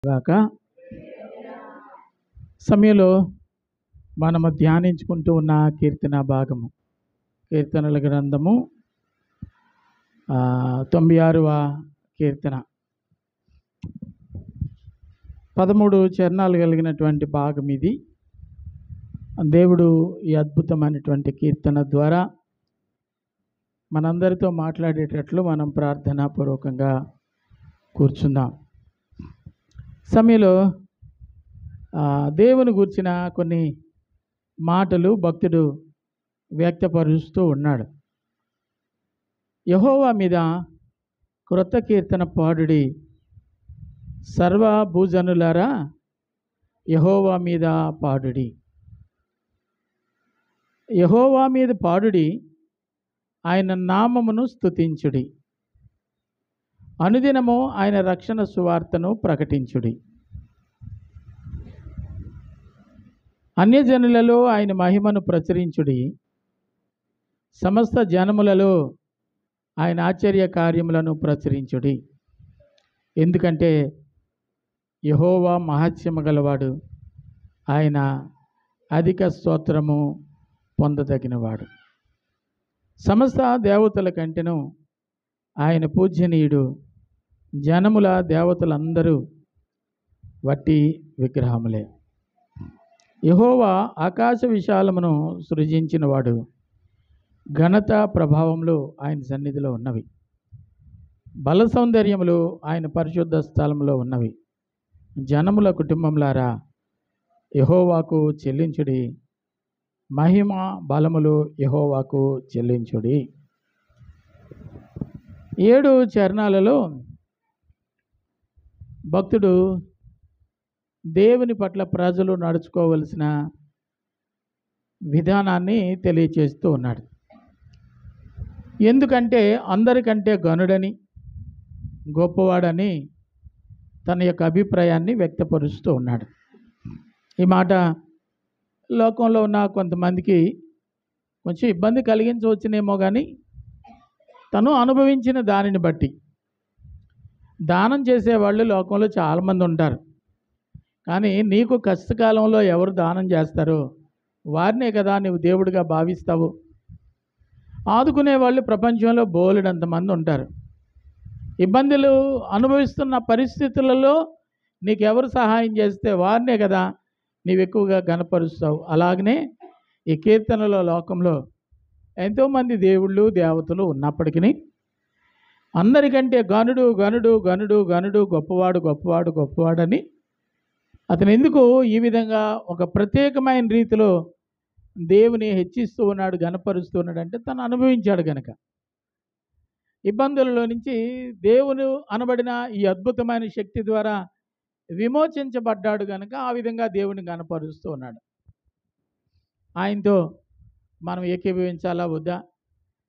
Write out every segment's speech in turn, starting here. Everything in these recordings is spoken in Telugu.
గాక సమయంలో మనము ధ్యానించుకుంటూ ఉన్న కీర్తన భాగము కీర్తనల గ్రంథము 96వ కీర్తన 13 చరణాలు కలిగినటువంటి భాగం ఇది. దేవుడు ఈ అద్భుతమైనటువంటి కీర్తన ద్వారా మనందరితో మాట్లాడేటట్లు మనం ప్రార్థనాపూర్వకంగా కూర్చుందాం. సమయంలో దేవుని గురించిన కొన్ని మాటలు భక్తుడు వ్యక్తపరుస్తూ ఉన్నాడు. యెహోవా మీద క్రొత్త కీర్తన పాడుడి, సర్వ భూజనులారా యెహోవా మీద పాడుడి. యెహోవా మీద పాడుడి, ఆయన నామమును స్తుతించుడి, అనుదినము ఆయన రక్షణ సువార్తను ప్రకటించుడి. అన్యజనులలో ఆయన మహిమను ప్రచురించుడి, సమస్త జనములలో ఆయన ఆశ్చర్య కార్యములను ప్రచురించుడి. ఎందుకంటే యెహోవా మహత్యము గలవాడు, ఆయన అధిక స్తోత్రము పొందదగినవాడు. సమస్త దేవతల కంటెను ఆయన పూజ్యనీయుడు, జనముల దేవతలందరూ వట్టి విగ్రహములే. యెహోవా ఆకాశ విశాలమును సృజించినవాడు, ఘనత ప్రభావములు ఆయన సన్నిధిలో ఉన్నవి. బల సౌందర్యములు ఆయన పరిశుద్ధ స్థలములో ఉన్నవి. జనముల కుటుంబములారా యెహోవాకు చెల్లించుడి, మహిమ బలములు యెహోవాకు చెల్లించుడి. 7 చరణాలలో భక్తుడు దేవుని పట్ల ప్రజలు నడుచుకోవలసిన విధానాన్ని తెలియచేస్తూ ఉన్నాడు. ఎందుకంటే అందరికంటే గనుడని, గొప్పవాడని తన యొక్క అభిప్రాయాన్ని వ్యక్తపరుస్తూ ఉన్నాడు. ఈ మాట లోకంలో ఉన్న కొంతమందికి కొంచెం ఇబ్బంది కలిగించవచ్చునేమో, కానీ తను అనుభవించిన దానిని బట్టి దానం చేసేవాళ్ళు లోకంలో చాలామంది ఉంటారు. కానీ నీకు కష్టకాలంలో ఎవరు దానం చేస్తారో వారినే కదా నువ్వు దేవుడిగా భావిస్తావు. ఆదుకునే వాళ్ళు ప్రపంచంలో బోలెడంతమంది ఉంటారు. ఇబ్బందులు అనుభవిస్తున్న పరిస్థితులలో నీకెవరు సహాయం చేస్తే వారినే కదా నీవు ఎక్కువగా గణపరుస్తావు. అలాగనే ఈ కీర్తనలో లోకంలో ఎంతోమంది దేవుళ్ళు దేవతలు ఉన్నప్పటికీ అందరికంటే గనుడు గనుడు గనుడు గనుడు గొప్పవాడు గొప్పవాడు గొప్పవాడని అతను ఎందుకు ఈ విధంగా ఒక ప్రత్యేకమైన రీతిలో దేవుని హెచ్చిస్తూ ఉన్నాడు, గణపరుస్తూ ఉన్నాడు అంటే తను అనుభవించాడు గనక. ఇబ్బందులలో నుంచి దేవుని అనబడిన ఈ అద్భుతమైన శక్తి ద్వారా విమోచించబడ్డాడు గనక ఆ విధంగా దేవుని గణపరుస్తూ ఉన్నాడు. ఆయనతో మనం ఏకీభవించాలా వద్దా,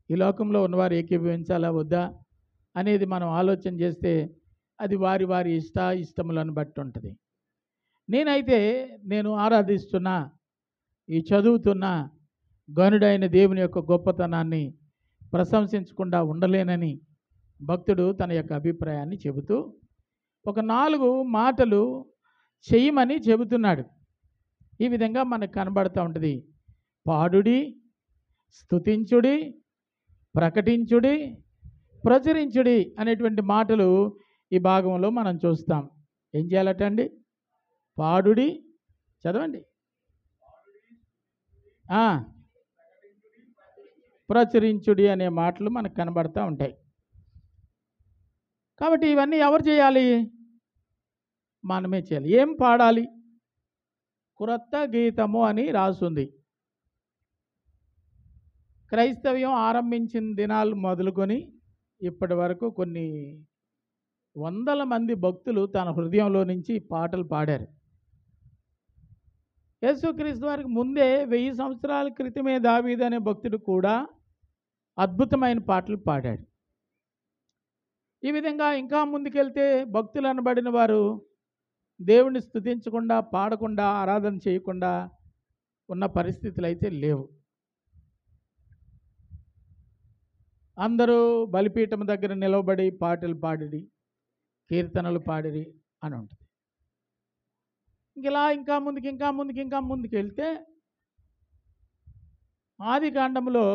ఈ లోకంలో ఉన్నవారు ఏకీభవించాలా వద్దా అనేది మనం ఆలోచన చేస్తే అది వారి వారి ఇష్టములను బట్టి ఉంటుంది. నేనైతే నేను ఆరాధిస్తున్న ఈ చదువుతున్న గనుడైన దేవుని యొక్క గొప్పతనాన్ని ప్రశంసించకుండా ఉండలేనని భక్తుడు తన యొక్క అభిప్రాయాన్ని చెబుతూ ఒక 4 మాటలు చెయ్యమని చెబుతున్నాడు. ఈ విధంగా మనకు కనబడుతూ ఉంటుంది. పాడుడి, స్తుతించుడి, ప్రకటించుడి, ప్రచురించుడి అనేటువంటి మాటలు ఈ భాగంలో మనం చూస్తాం. ఏం చేయాలటండి? పాడుడి, చదవండి, ప్రచురించుడి అనే మాటలు మనకు కనబడుతూ ఉంటాయి. కాబట్టి ఇవన్నీ ఎవరు చేయాలి? మనమే చేయాలి. ఏం పాడాలి? క్రొత్త గీతము అని రాసుంది. క్రైస్తవ్యం ఆరంభించిన దినాలు మొదలుకొని ఇప్పటి వరకు కొన్ని వందల మంది భక్తులు తన హృదయంలో నుంచి పాటలు పాడారు. యేసుక్రీస్తు వారికి ముందే 1000 సంవత్సరాల క్రితమే దావీదు అనే భక్తుడు కూడా అద్భుతమైన పాటలు పాడాడు. ఈ విధంగా ఇంకా ముందుకెళ్తే భక్తులు అనబడిన వారు దేవుణ్ణి స్తుతించకుండా, పాడకుండా, ఆరాధన చేయకుండా ఉన్న పరిస్థితులు అయితే లేవు. అందరూ బలిపీఠం దగ్గర నిలవబడి పాటలు పాడిడి, కీర్తనలు పాడిరి అని ఉంటుంది. ఇలా ఇంకా ముందుకు వెళ్తే ఆది కాండంలో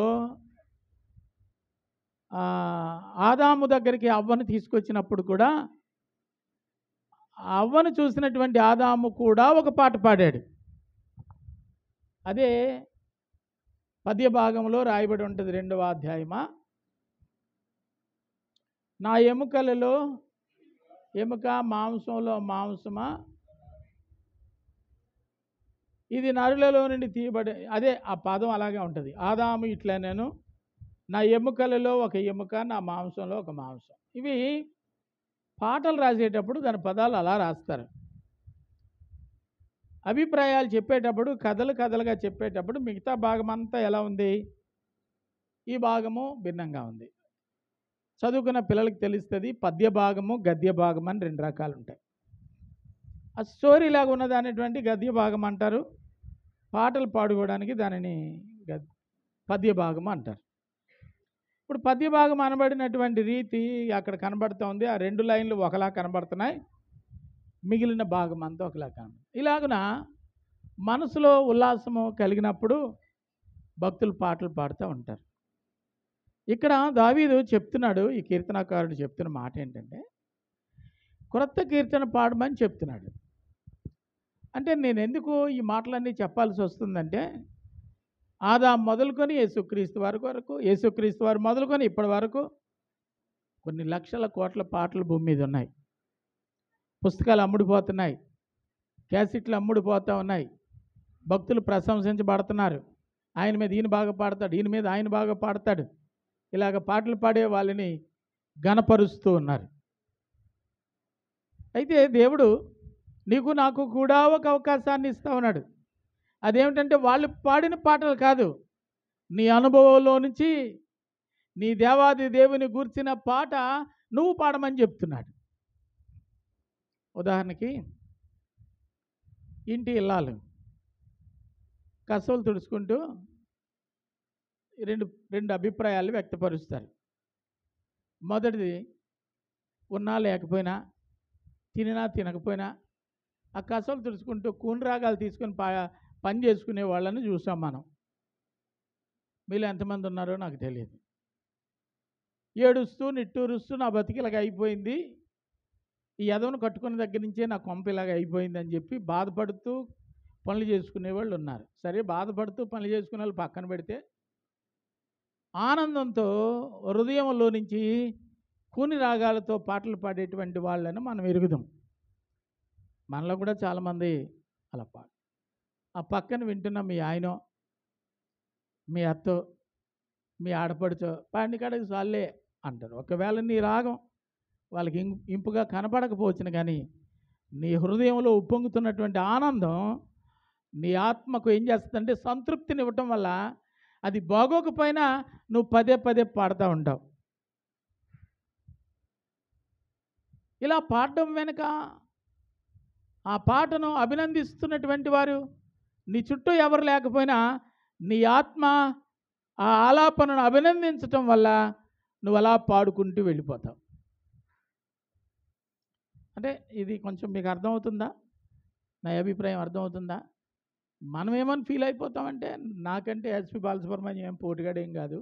ఆదాము దగ్గరికి అవ్వను తీసుకొచ్చినప్పుడు కూడా అవ్వను చూసినటువంటి ఆదాము కూడా ఒక పాట పాడాడు. అదే పద్య భాగంలో రాయబడి ఉంటుంది 2వ అధ్యాయమా. నా ఎముకలలో ఎముక, మాంసంలో మాంసమా, ఇది నరులలో నుండి తీయబడి, అదే ఆ పదం అలాగే ఉంటుంది. ఆదాము ఇట్లా నేను, నా ఎముకలలో ఒక ఎముక, నా మాంసంలో ఒక మాంసం. ఇవి పాటలు రాసేటప్పుడు దాని పదాలు అలా రాస్తారు. అభిప్రాయాలు చెప్పేటప్పుడు కథలుగా చెప్పేటప్పుడు మిగతా భాగం అంతా ఎలా ఉంది, ఈ భాగము భిన్నంగా ఉంది. చదువుకున్న పిల్లలకి తెలుస్తుంది. పద్య భాగము, గద్య భాగం అని 2 రకాలు ఉంటాయి. ఆ స్టోరీ లాగా ఉన్నదానేటువంటి గద్య భాగం అంటారు. పాటలు పాడుకోవడానికి దానిని పద్య భాగం అంటారు. ఇప్పుడు పద్య భాగం అనబడినటువంటి రీతి అక్కడ కనబడుతూ ఉంది. ఆ 2 లైన్లు ఒకలా కనబడుతున్నాయి, మిగిలిన భాగం అంతా ఒకలా కనబడుతుంది. ఇలాగున మనసులో ఉల్లాసము కలిగినప్పుడు భక్తులు పాటలు పాడుతూ ఉంటారు. ఇక్కడ దావీదు చెప్తున్నాడు, ఈ కీర్తనకారుడు చెప్తున్న మాట ఏంటంటే క్రొత్త కీర్తన పాడమని చెప్తున్నాడు. అంటే నేను ఎందుకు ఈ మాటలన్నీ చెప్పాల్సి వస్తుందంటే ఆదాము మొదలుకొని యేసుక్రీస్తు వరకు యేసుక్రీస్తు వారు మొదలుకొని ఇప్పటి వరకు కొన్ని లక్షల కోట్ల పాటలు భూమి మీద ఉన్నాయి. పుస్తకాలు అమ్ముడుపోతున్నాయి, క్యాసెట్లు అమ్ముడుపోతూ ఉన్నాయి, భక్తులు ప్రశంసించబడుతున్నారు. ఆయన మీద ఈయన బాగా పాడతాడు, ఈయన మీద ఆయన బాగా పాడతాడు. ఇలాగ పాటలు పాడే వాళ్ళని గణపరుస్తూ ఉన్నారు. అయితే దేవుడు నీకు నాకు కూడా ఒక అవకాశాన్ని ఇస్తా ఉన్నాడు. అదేమిటంటే వాళ్ళు పాడిన పాటలు కాదు, నీ అనుభవంలో నుంచి నీ దేవాది దేవుని గూర్చిన పాట నువ్వు పాడమని చెప్తున్నాడు. ఉదాహరణకి ఇంటి ఇల్లాలు కసవులు తుడుచుకుంటూ రెండు అభిప్రాయాలు వ్యక్తపరుస్తారు. మొదటిది, ఉన్నా లేకపోయినా, తినినా తినకపోయినా ఆ కసవులు తుడుచుకుంటూ కూని రాగాలు తీసుకొని పని చేసుకునే వాళ్ళని చూసాం మనం. మీలో ఎంతమంది ఉన్నారో నాకు తెలియదు. ఏడుస్తూ నిట్టూరుస్తూ నా బతికి ఇలాగ అయిపోయింది, ఈ యదవను కట్టుకున్న దగ్గర నుంచే నా కొంప ఇలాగ అయిపోయింది అని చెప్పి బాధపడుతూ పనులు చేసుకునే వాళ్ళు ఉన్నారు. సరే, బాధపడుతూ పనులు చేసుకునే వాళ్ళు పక్కన పెడితే ఆనందంతో హృదయంలో నుంచి కూని రాగాలతో పాటలు పాడేటువంటి వాళ్ళని మనం ఎరుగుదాం. మనలో కూడా చాలామంది అలా పాడు. ఆ పక్కన వింటున్న మీ ఆయనో, మీ అత్తో, మీ ఆడపడుచో పాడిన కాడికి చాలే అంటారు. ఒకవేళ నీ రాగం వాళ్ళకి ఇంపుగా కనపడకపోవచ్చును, కానీ నీ హృదయంలో ఉప్పొంగుతున్నటువంటి ఆనందం నీ ఆత్మకు ఏం చేస్తుందంటే సంతృప్తినివ్వటం వల్ల అది బాగోకపోయినా నువ్వు పదే పాడుతూ ఉంటావు. ఇలా పాడడం వెనుక ఆ పాటను అభినందిస్తున్నటువంటి వారు నీ చుట్టూ ఎవరు లేకపోయినా నీ ఆత్మ ఆ ఆలాపనను అభినందించటం వల్ల నువ్వు అలా పాడుకుంటూ వెళ్ళిపోతావు. అంటే ఇది కొంచెం మీకు అర్థమవుతుందా? నా అభిప్రాయం అర్థమవుతుందా? మనం ఏమని ఫీల్ అయిపోతామంటే, నాకంటే ఎస్పి బాలసుబ్రహ్మణ్యం ఏం పోటుగాడేం కాదు,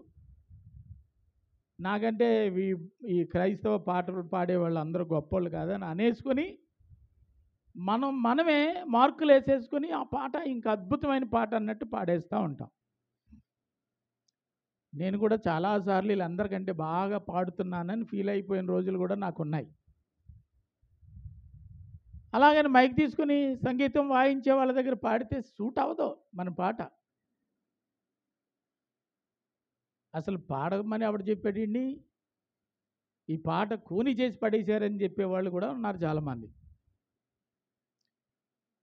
నాకంటే ఈ క్రైస్తవ పాటలు పాడేవాళ్ళు అందరూ గొప్పోళ్ళు కాదని అనేసుకొని మనమే మార్కులు వేసేసుకొని ఆ పాట ఇంకా అద్భుతమైన పాట అన్నట్టు పాడేస్తూ ఉంటాం. నేను కూడా చాలాసార్లు వీళ్ళందరికంటే బాగా పాడుతున్నానని ఫీల్ అయిపోయిన రోజులు కూడా నాకున్నాయి. అలాగని మైక్ తీసుకుని సంగీతం వాయించే వాళ్ళ దగ్గర పాడితే సూట్ అవ్వదు మన పాట. అసలు పాడమని ఆవిడ చెప్పాడండి, ఈ పాట కూని చేసి పడేశారని చెప్పేవాళ్ళు కూడా ఉన్నారు చాలామంది.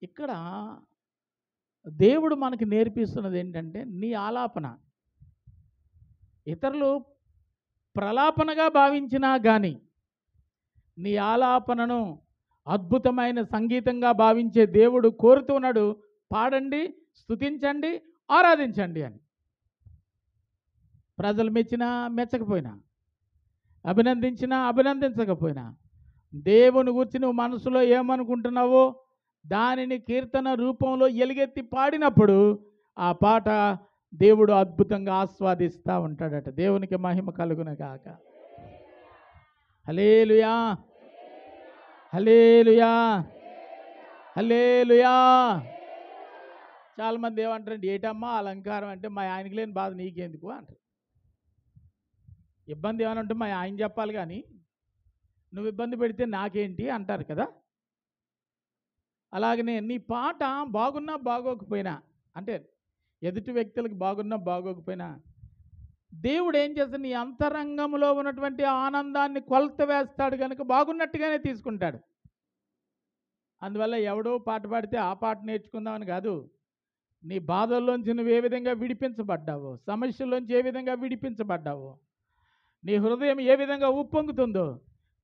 ఇక్కడ దేవుడు మనకి నేర్పిస్తున్నది ఏంటంటే, నీ ఆలాపన ఇతరులు ప్రలాపనగా భావించినా కానీ నీ ఆలాపనను అద్భుతమైన సంగీతంగా భావించే దేవుడు కోరుతున్నాడు. పాడండి, స్తుతించండి, ఆరాధించండి అని. ప్రజలు మెచ్చినా మెచ్చకపోయినా, అభినందించినా అభినందించకపోయినా, దేవుని గురించి నువ్వు మనసులో ఏమనుకుంటున్నావో దానిని కీర్తన రూపంలో ఎలుగెత్తి పాడినప్పుడు ఆ పాట దేవుడు అద్భుతంగా ఆస్వాదిస్తూ ఉంటాడట. దేవునికి మహిమ కలుగును గాక. హల్లెలూయా, హల్లెలూయా, హల్లెలూయా. చాలామంది ఏమంటారండి, ఏటమ్మా అలంకారం అంటే మా ఆయనకి లేని బాధ నీకెందుకు అంటారు. ఇబ్బంది ఏమైనా ఉంటే మా ఆయన చెప్పాలి, కానీ నువ్వు ఇబ్బంది పెడితే నాకేంటి అంటారు కదా. అలాగనే నీ పాట బాగున్నా బాగోకపోయినా, అంటే ఎదుటి వ్యక్తులకు బాగున్నా బాగోకపోయినా, దేవుడు ఏం చేస్తాడు, నీ అంతరంగంలో ఉన్నటువంటి ఆనందాన్ని కొలత వేస్తాడు కనుక బాగున్నట్టుగానే తీసుకుంటాడు. అందువల్ల ఎవడో పాట పాడితే ఆ పాట నేర్చుకుందామని కాదు. నీ బాధల్లోంచి నువ్వు ఏ విధంగా విడిపించబడ్డావో, సమస్యల్లోంచి ఏ విధంగా విడిపించబడ్డావో, నీ హృదయం ఏ విధంగా ఉప్పొంగుతుందో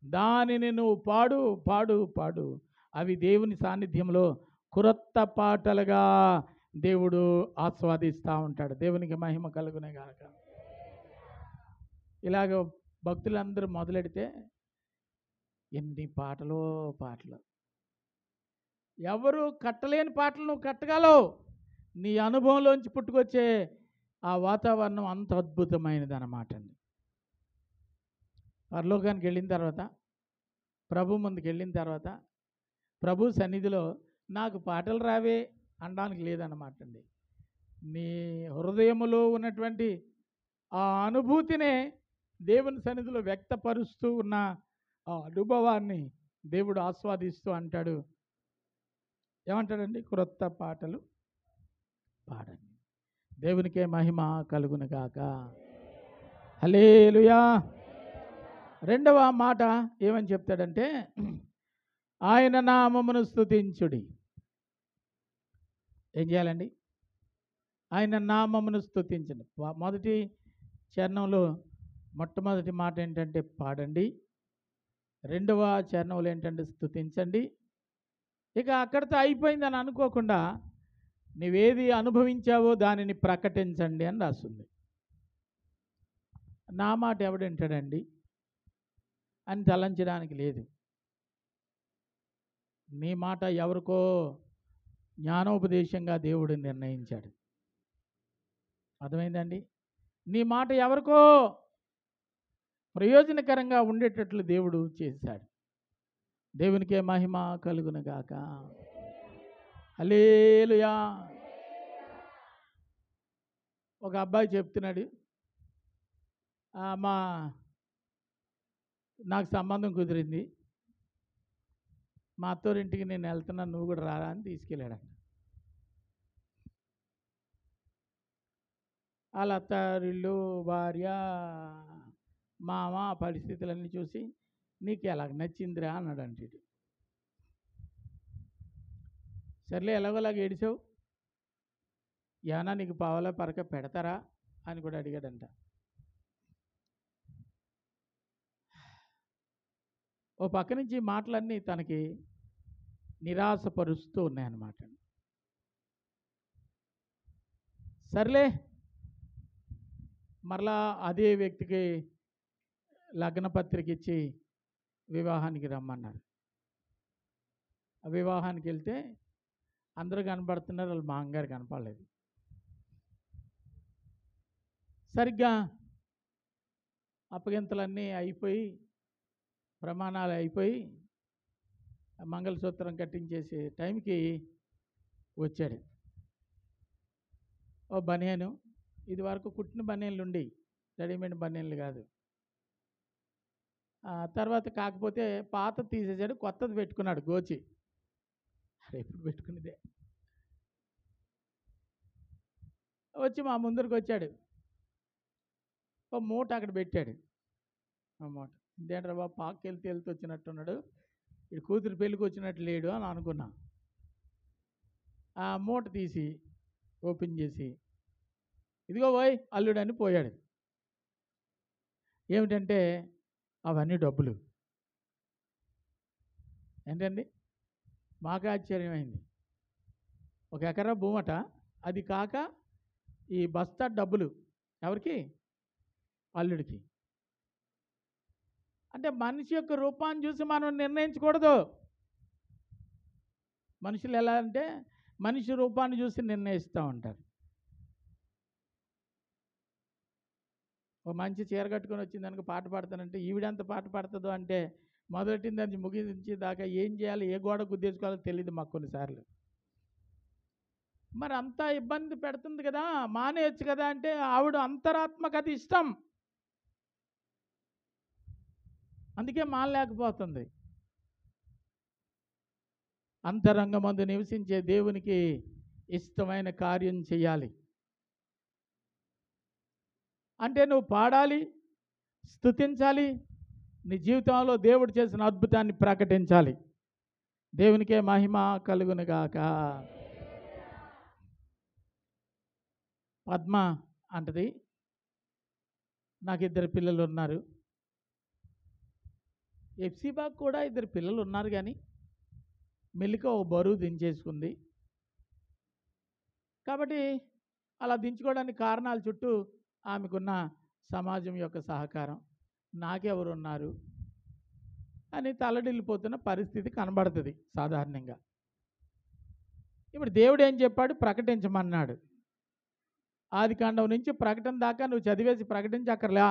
దానిని నువ్వు పాడు పాడు పాడు. అవి దేవుని సాన్నిధ్యంలో క్రొత్త పాటలుగా దేవుడు ఆస్వాదిస్తూ ఉంటాడు. దేవునికి మహిమ కలుగునే గాక. ఇలాగ భక్తులందరూ మొదలెడితే ఎన్ని పాటలు పాటలు. ఎవరు కట్టలేని పాటలు నువ్వు కట్టగలవు. నీ అనుభవంలోంచి పుట్టుకొచ్చే ఆ వాతావరణం అంత అద్భుతమైనది అన్నమాట అండి. పరలోకానికి వెళ్ళిన తర్వాత, ప్రభు ముందుకు వెళ్ళిన తర్వాత, ప్రభు సన్నిధిలో నాకు పాటలు రావే అనడానికి లేదన్నమాట అండి. నీ హృదయములో ఉన్నటువంటి ఆ అనుభూతినే దేవుని సన్నిధిలో వ్యక్తపరుస్తూ ఉన్న ఆ అనుభవాన్ని దేవుడు ఆస్వాదిస్తూ అంటాడు. ఏమంటాడండి? క్రొత్త పాటలు పాడండి. దేవునికే మహిమ కలుగును గాక. హల్లెలూయా. రెండవ మాట ఏమని చెప్తాడంటే, ఆయన నామమును స్తుతించుడి. ఏం చేయాలండి? ఆయన నామమును స్తుతించండి. మొదటి చరణంలో మొట్టమొదటి మాట ఏంటంటే పాడండి. రెండవ చరణంలో ఏంటంటే స్తుతించండి. ఇక అక్కడితో అయిపోయిందని అనుకోకుండా నువ్వేది అనుభవించావో దానిని ప్రకటించండి అని రాస్తుంది. నా మాట ఎవడంటాడండి అని తలంచడానికి లేదు. నీ మాట ఎవరికో జ్ఞానోపదేశంగా దేవుడు నిర్ణయించాడు. అర్థమైందండి? నీ మాట ఎవరికో ప్రయోజనకరంగా ఉండేటట్లు దేవుడు చేశాడు. దేవునికే మహిమ కలుగును గాక. హల్లెలూయా. ఒక అబ్బాయి చెప్తున్నాడు, నాకు సంబంధం కుదిరింది, మా అత్తోరింటికి నేను వెళ్తున్నాను, నువ్వు కూడా రారా అని తీసుకెళ్ళాడంట. వాళ్ళ అత్తారిల్లు, భార్య, మామ పరిస్థితులన్నీ చూసి నీకు ఎలాగ నచ్చిందిరా అన్నాడంట. సర్లే ఎలాగోలాగ ఏడిసావు, ఏమన్నా నీకు పావలా పరక పెడతారా అని కూడా అడిగాడంట. ఓ పక్క నుంచి మాటలన్నీ తనకి నిరాశపరుస్తూ ఉన్నాయన్నమాట. సర్లే మరలా అదే వ్యక్తికి లగ్న పత్రిక ఇచ్చి వివాహానికి రమ్మన్నారు. ఆ వివాహానికి వెళ్తే అందరూ కనపడుతున్నారు, వాళ్ళ మామగారు కనపడలేదు. సరిగ్గా అప్పగింతలన్నీ అయిపోయి, ప్రమాణాలు అయిపోయి, మంగళసూత్రం కట్టించేసే టైంకి వచ్చాడు. ఓ బనియను, ఇది వరకు కుట్టిన బనియన్లు ఉండి, రెడీమేడ్ బనియన్లు కాదు. తర్వాత కాకపోతే పాత తీసేసాడు, కొత్తది పెట్టుకున్నాడు గోచి. ఎప్పుడు పెట్టుకునేదే. వచ్చి మా ముందరికి వచ్చాడు, ఓ మూట అక్కడ పెట్టాడు. ఆ మూట ఇదేంట్రా బాబు, పాకెళ్తే వెళ్తూ వచ్చినట్టున్నాడు, ఇటు కూతురు పెళ్ళికి వచ్చినట్టు లేడు అని అనుకున్నా. ఆ మూట తీసి ఓపెన్ చేసి, ఇదిగో పోయ్ అల్లుడని పోయాడు. ఏమిటంటే అవన్నీ డబ్బులు. ఏంటండి? మాకు ఆశ్చర్యమైంది. 1 ఎకరా భూమట, అది కాక ఈ బస్తా డబ్బులు. ఎవరికి? అల్లుడికి. అంటే మనిషి యొక్క రూపాన్ని చూసి మనం నిర్ణయించకూడదు. మనుషులు ఎలా అంటే మనిషి రూపాన్ని చూసి నిర్ణయిస్తూ ఉంటారు. ఓ మంచి చీర కట్టుకొని వచ్చిందనుకో పాట పాడతానంటే ఈవిడెంత పాట పాడుతుందో అంటే మొదటి నుంచి ముగించి దాకా ఏం చేయాలి, ఏ గోడ గుద్దేసుకోవాలో తెలియదు మాకు కొన్నిసార్లు. మరి అంతా ఇబ్బంది పెడుతుంది కదా, మానేయచ్చు కదా అంటే ఆవిడ అంతరాత్మకు అది ఇష్టం, అందుకే మానలేకపోతుంది. అంతరంగమందు నివసించే దేవునికి ఇష్టమైన కార్యం చేయాలి అంటే నువ్వు పాడాలి, స్తుతించాలి, నీ జీవితంలో దేవుడు చేసిన అద్భుతాన్ని ప్రకటించాలి. దేవునికే మహిమ కలుగునుగాక. పద్మ అంటది, నాకు 2 పిల్లలు ఉన్నారు. ఎఫ్సీబాకు కూడా 2 పిల్లలు ఉన్నారు, కానీ మెల్లిక ఒక బరువు దించేసుకుంది. కాబట్టి అలా దించుకోవడానికి కారణాల చుట్టూ ఆమెకున్న సమాజం యొక్క సహకారం, నాకెవరున్నారు అని తల్లడిల్లిపోతున్న పరిస్థితి కనబడుతుంది సాధారణంగా. ఇప్పుడు దేవుడు ఏం చెప్పాడు? ప్రకటించమన్నాడు. ఆదికాండం నుంచి ప్రకటన దాకా నువ్వు చదివేసి ప్రకటించక్కర్లే.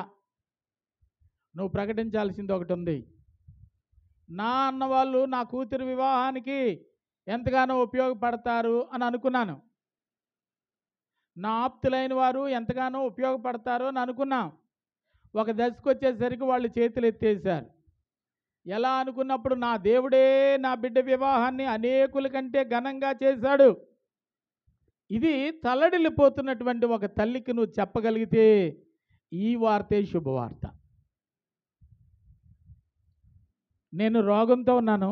నువ్వు ప్రకటించాల్సింది ఒకటి ఉంది. నా అన్నవాళ్ళు నా కూతురు వివాహానికి ఎంతగానో ఉపయోగపడతారు అని అనుకున్నాను, నా ఆప్తులైన వారు ఎంతగానో ఉపయోగపడతారు అని అనుకున్నాం. ఒక దశకు వచ్చేసరికి వాళ్ళు చేతులు ఎత్తేసారు. ఎలా అనుకున్నప్పుడు నా దేవుడే నా బిడ్డ వివాహాన్ని అనేకుల కంటే ఘనంగా చేశాడు. ఇది తల్లడిల్లిపోతున్నటువంటి ఒక తల్లికి నువ్వు చెప్పగలిగితే ఈ వార్తే శుభవార్త. నేను రోగంతో ఉన్నాను,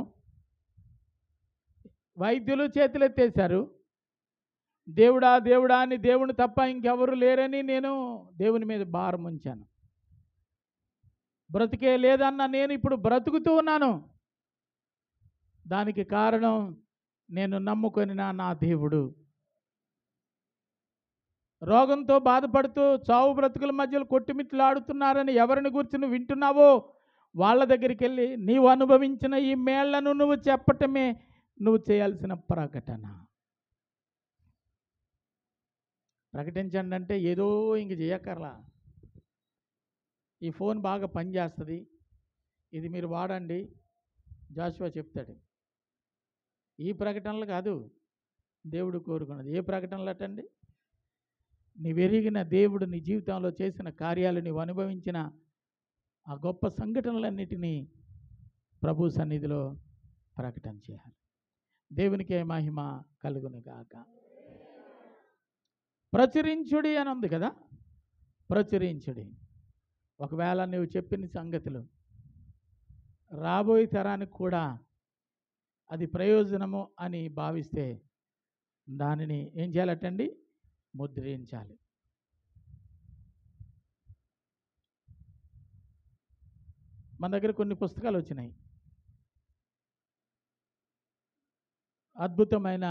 వైద్యులు చేతులెత్తేశారు. దేవుడా దేవుడా అని దేవుని తప్ప ఇంకెవరు లేరని నేను దేవుని మీద భారం ఉంచాను. బ్రతికే లేదన్న నేను ఇప్పుడు బ్రతుకుతూ ఉన్నాను. దానికి కారణం నేను నమ్ముకొని నా దేవుడు. రోగంతో బాధపడుతూ చావు బ్రతుకుల మధ్యలో కొట్టుమిట్లాడుతున్నారని ఎవరిని గురించి నువ్వు వింటున్నావో వాళ్ళ దగ్గరికి వెళ్ళి నీవు అనుభవించిన ఈ మేళ్లను నువ్వు చెప్పటమే నువ్వు చేయాల్సిన ప్రకటన. ప్రకటించండి అంటే ఏదో ఇంక చేయక్కర్లా. ఈ ఫోన్ బాగా పనిచేస్తుంది, ఇది మీరు వాడండి, జాషువా చెప్తాడు. ఈ ప్రకటనలు కాదు దేవుడు కోరుకున్నది. ఏ ప్రకటనలు అటండి? నీవెరిగిన దేవుడు నీ జీవితంలో చేసిన కార్యాలు, నీవు అనుభవించిన ఆ గొప్ప సంఘటనలన్నిటినీ ప్రభు సన్నిధిలో ప్రకటన చేయాలి. దేవునికే మహిమ కలుగునుగాక. ప్రచురించుడి అని ఉంది కదా, ప్రచురించుడి. ఒకవేళ నువ్వు చెప్పిన సంగతులు రాబోయే తరానికి కూడా అది ప్రయోజనము అని భావిస్తే దానిని ఏం చేయాలటండి? ముద్రించాలి. మన దగ్గర కొన్ని పుస్తకాలు వచ్చినాయి, అద్భుతమైన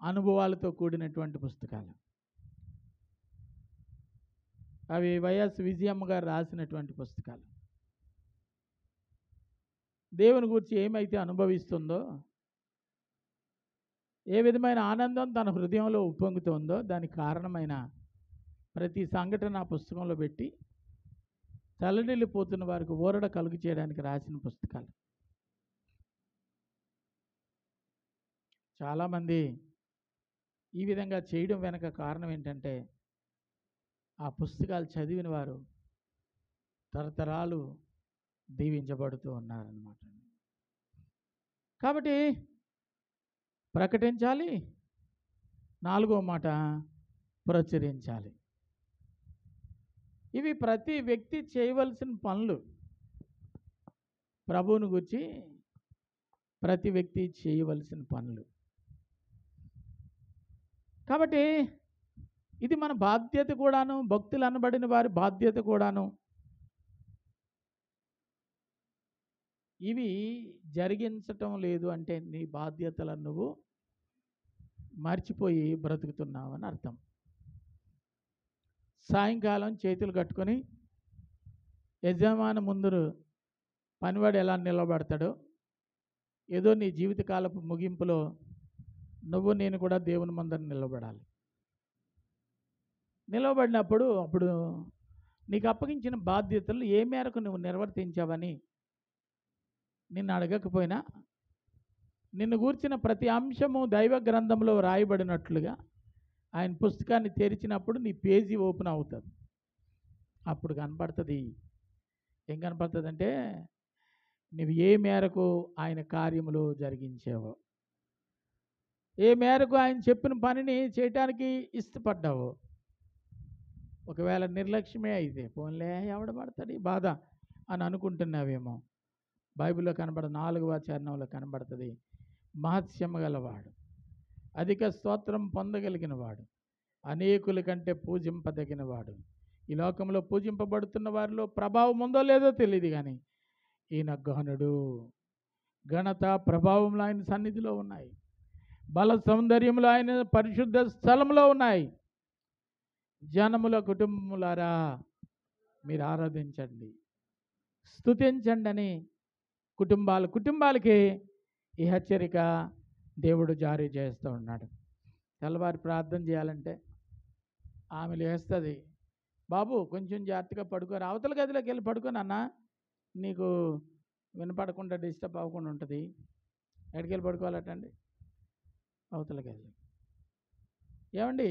అనుభవాలతో కూడినటువంటి పుస్తకాలు. అవి వైఎస్ విజయమ్మ గారు రాసినటువంటి పుస్తకాలు. దేవుని గురించి ఏమైతే అనుభవిస్తుందో, ఏ విధమైన ఆనందం తన హృదయంలో ఉప్పొంగుతుందో దానికి కారణమైన ప్రతి సంఘటన ఆ పుస్తకంలో పెట్టి తల్లడిల్లిపోతున్న వారికి ఊరట కలుగు చేయడానికి రాసిన పుస్తకాలు. చాలామంది ఈ విధంగా చేయడం వెనక కారణం ఏంటంటే ఆ పుస్తకాలు చదివిన వారు తరతరాలు దీవించబడుతూ ఉన్నారన్నమాట. కాబట్టి ప్రకటించాలి, 4వ మాట ప్రచురించాలి. ఇవి ప్రతి వ్యక్తి చేయవలసిన పనులు. ప్రభువుని గురించి ప్రతి వ్యక్తి చేయవలసిన పనులు. కాబట్టి ఇది మన బాధ్యత కూడాను, భక్తులు అనబడిన వారి బాధ్యత కూడాను. ఇవి జరిగించటం లేదు అంటే నీ బాధ్యతలను నువ్వు మర్చిపోయి బ్రతుకుతున్నావు అని అర్థం. సాయంకాలం చేతులు కట్టుకొని యజమాని ముందు పనివాడు ఎలా నిలబడతాడో, ఏదో నీ జీవితకాలపు ముగింపులో నువ్వు నేను కూడా దేవుని ముందర నిలబడాలి. నిలబడినప్పుడు అప్పుడు నీకు అప్పగించిన బాధ్యతలు ఏ మేరకు నువ్వు నిర్వర్తించావని నిన్ను అడగకపోయినా, నిన్ను గూర్చిన ప్రతి అంశము దైవ గ్రంథంలో రాయబడినట్లుగా ఆయన పుస్తకాన్ని తెరిచినప్పుడు నీ పేజీ ఓపెన్ అవుతుంది. అప్పుడు కనపడుతుంది. ఏం కనపడుతుంది అంటే, నువ్వు ఏ మేరకు ఆయన కార్యములు జరిగించావో, ఏ మేరకు ఆయన చెప్పిన పనిని చేయటానికి ఇష్టపడ్డావో. ఒకవేళ నిర్లక్ష్యమే అయితే, పోన్లే ఎవడ పడతాడు ఈ బాధ అని అనుకుంటున్నావేమో. బైబిల్లో 4వ చరణంలో కనబడుతుంది, మహత్యము గలవాడు, అధిక స్తోత్రం పొందగలిగిన వాడు, అనేకుల కంటే పూజింపదగిన వాడు. ఈ లోకంలో పూజింపబడుతున్న వారిలో ప్రభావం ఉందో లేదో తెలియదు, కానీ ఈయన గనుడు. ఘనత ప్రభావంలో ఆయన సన్నిధిలో ఉన్నాయి. బల సౌందర్యంలో ఆయన పరిశుద్ధ స్థలంలో ఉన్నాయి. జనముల కుటుంబములారా మీరు ఆరాధించండి, స్తుతించండి అని కుటుంబాలకి ఈ హెచ్చరిక దేవుడు జారీ చేస్తూ ఉన్నాడు. తెల్లవారి ప్రార్థన చేయాలంటే ఆమె లేస్తుంది, బాబు కొంచెం జాగ్రత్తగా పడుకోరు, అవతల గదిలోకి వెళ్ళి పడుకోను అన్న, నీకు వినపడకుండా డిస్టర్బ్ అవ్వకుండా ఉంటుంది. ఎక్కడికి వెళ్ళి పడుకోవాలటండి? అవతల గదిలో. ఏమండి,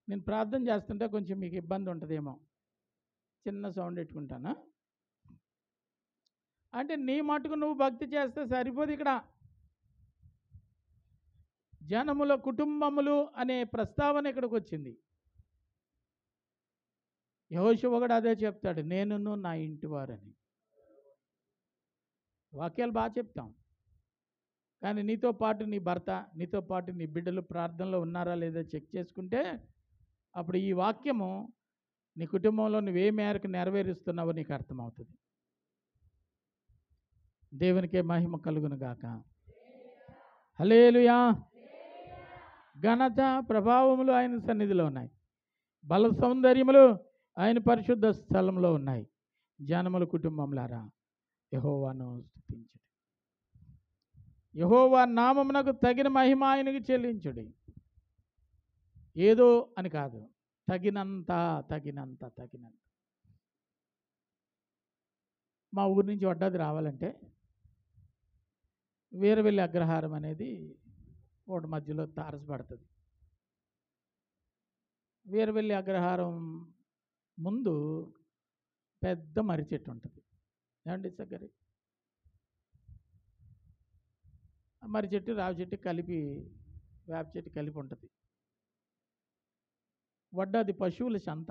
నేను ప్రార్థన చేస్తుంటే కొంచెం మీకు ఇబ్బంది ఉంటుందేమో, చిన్న సౌండ్ పెట్టుకుంటానా అంటే నీ మటుకు నువ్వు భక్తి చేస్తే సరిపోదు. ఇక్కడ జనముల కుటుంబములు అనే ప్రస్తావన ఇక్కడికి వచ్చింది. యెహోషువ కూడా అదే చెప్తాడు, నేనును నా ఇంటి వారని. వాక్యాలు బాగా చెప్తాం, కానీ నీతో పాటు నీ భర్త, నీతో పాటు నీ బిడ్డలు ప్రార్థనలో ఉన్నారా లేదా చెక్ చేసుకుంటే అప్పుడు ఈ వాక్యము నీ కుటుంబంలో నువ్వే మేరకు నెరవేరుస్తున్నావో నీకు అర్థమవుతుంది. దేవునికే మహిమ కలుగును గాక. హల్లెలూయా. ఘనత ప్రభావములు ఆయన సన్నిధిలో ఉన్నాయి. బల సౌందర్యములు ఆయన పరిశుద్ధ స్థలంలో ఉన్నాయి. జనముల కుటుంబములారా యెహోవాను స్తుతించుడి, యెహోవా నామమునకు తగిన మహిమ ఆయనకు చెల్లించుడి. ఏదో అని కాదు, తగినంత. మా ఊరి నుంచి వడ్డాది రావాలంటే వీరవెల్లి అగ్రహారం అనేది ఒకటి మధ్యలో తారసపడుతుంది. వీరవెల్లి అగ్రహారం ముందు పెద్ద మర్రి చెట్టు ఉంటుంది. ఏమండి చక్కరి మర్రి చెట్టు, రావి చెట్టు కలిపి, వేప చెట్టు కలిపి ఉంటుంది. వడ్డాది పశువుల సంత.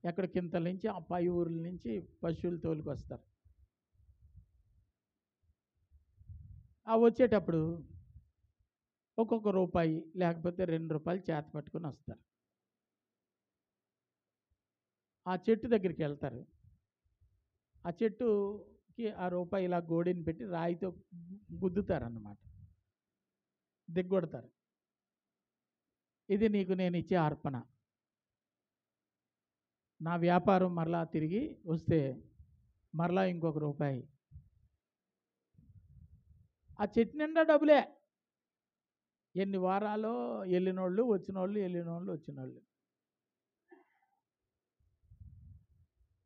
ఎక్కడ కింతల నుంచి ఆ పై ఊర్ల నుంచి పశువులు తోలుకొస్తారు. ఆ వచ్చేటప్పుడు ఒక్కొక్క రూపాయి లేకపోతే 2 రూపాయలు చేత పట్టుకొని వస్తారు. ఆ చెట్టు దగ్గరికి వెళ్తారు. ఆ చెట్టుకి ఆ రూపాయి ఇలా గోడిని పెట్టి రాయితో గుద్దుతారన్నమాట, దిగ్గొడతారు. ఇది నీకు నేను ఇచ్చే అర్పణ. నా వ్యాపారం మరలా తిరిగి వస్తే మరలా ఇంకొక రూపాయి. ఆ చెట్టు నిండా డబ్బులే. ఎన్ని వారాలో వెళ్ళినోళ్ళు వచ్చినోళ్ళు, వెళ్ళినోళ్ళు వచ్చినోళ్ళు.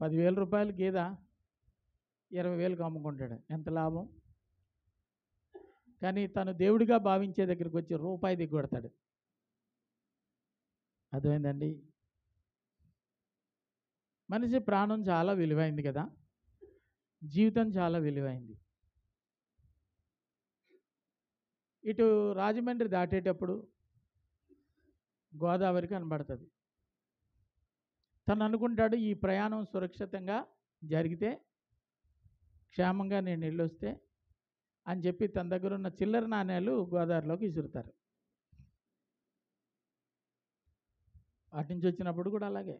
10,000 రూపాయలు గేద 20,000కి అమ్ముకుంటాడు, ఎంత లాభం? కానీ తను దేవుడిగా భావించే దగ్గరికి వచ్చి రూపాయి దిగ్గొడతాడు. అర్థమైందండి? మనిషి ప్రాణం చాలా విలువైంది కదా, జీవితం చాలా విలువైంది. ఇటు రాజమండ్రి దాటేటప్పుడు గోదావరి కనబడుతుంది. తను అనుకుంటాడు, ఈ ప్రయాణం సురక్షితంగా జరిగితే, క్షేమంగా నేను వెళ్ళొస్తే అని చెప్పి తన దగ్గర ఉన్న చిల్లర నాణ్యాలు గోదావరిలోకి విసురుతారు. అటు నుంచి వచ్చినప్పుడు కూడా అలాగే.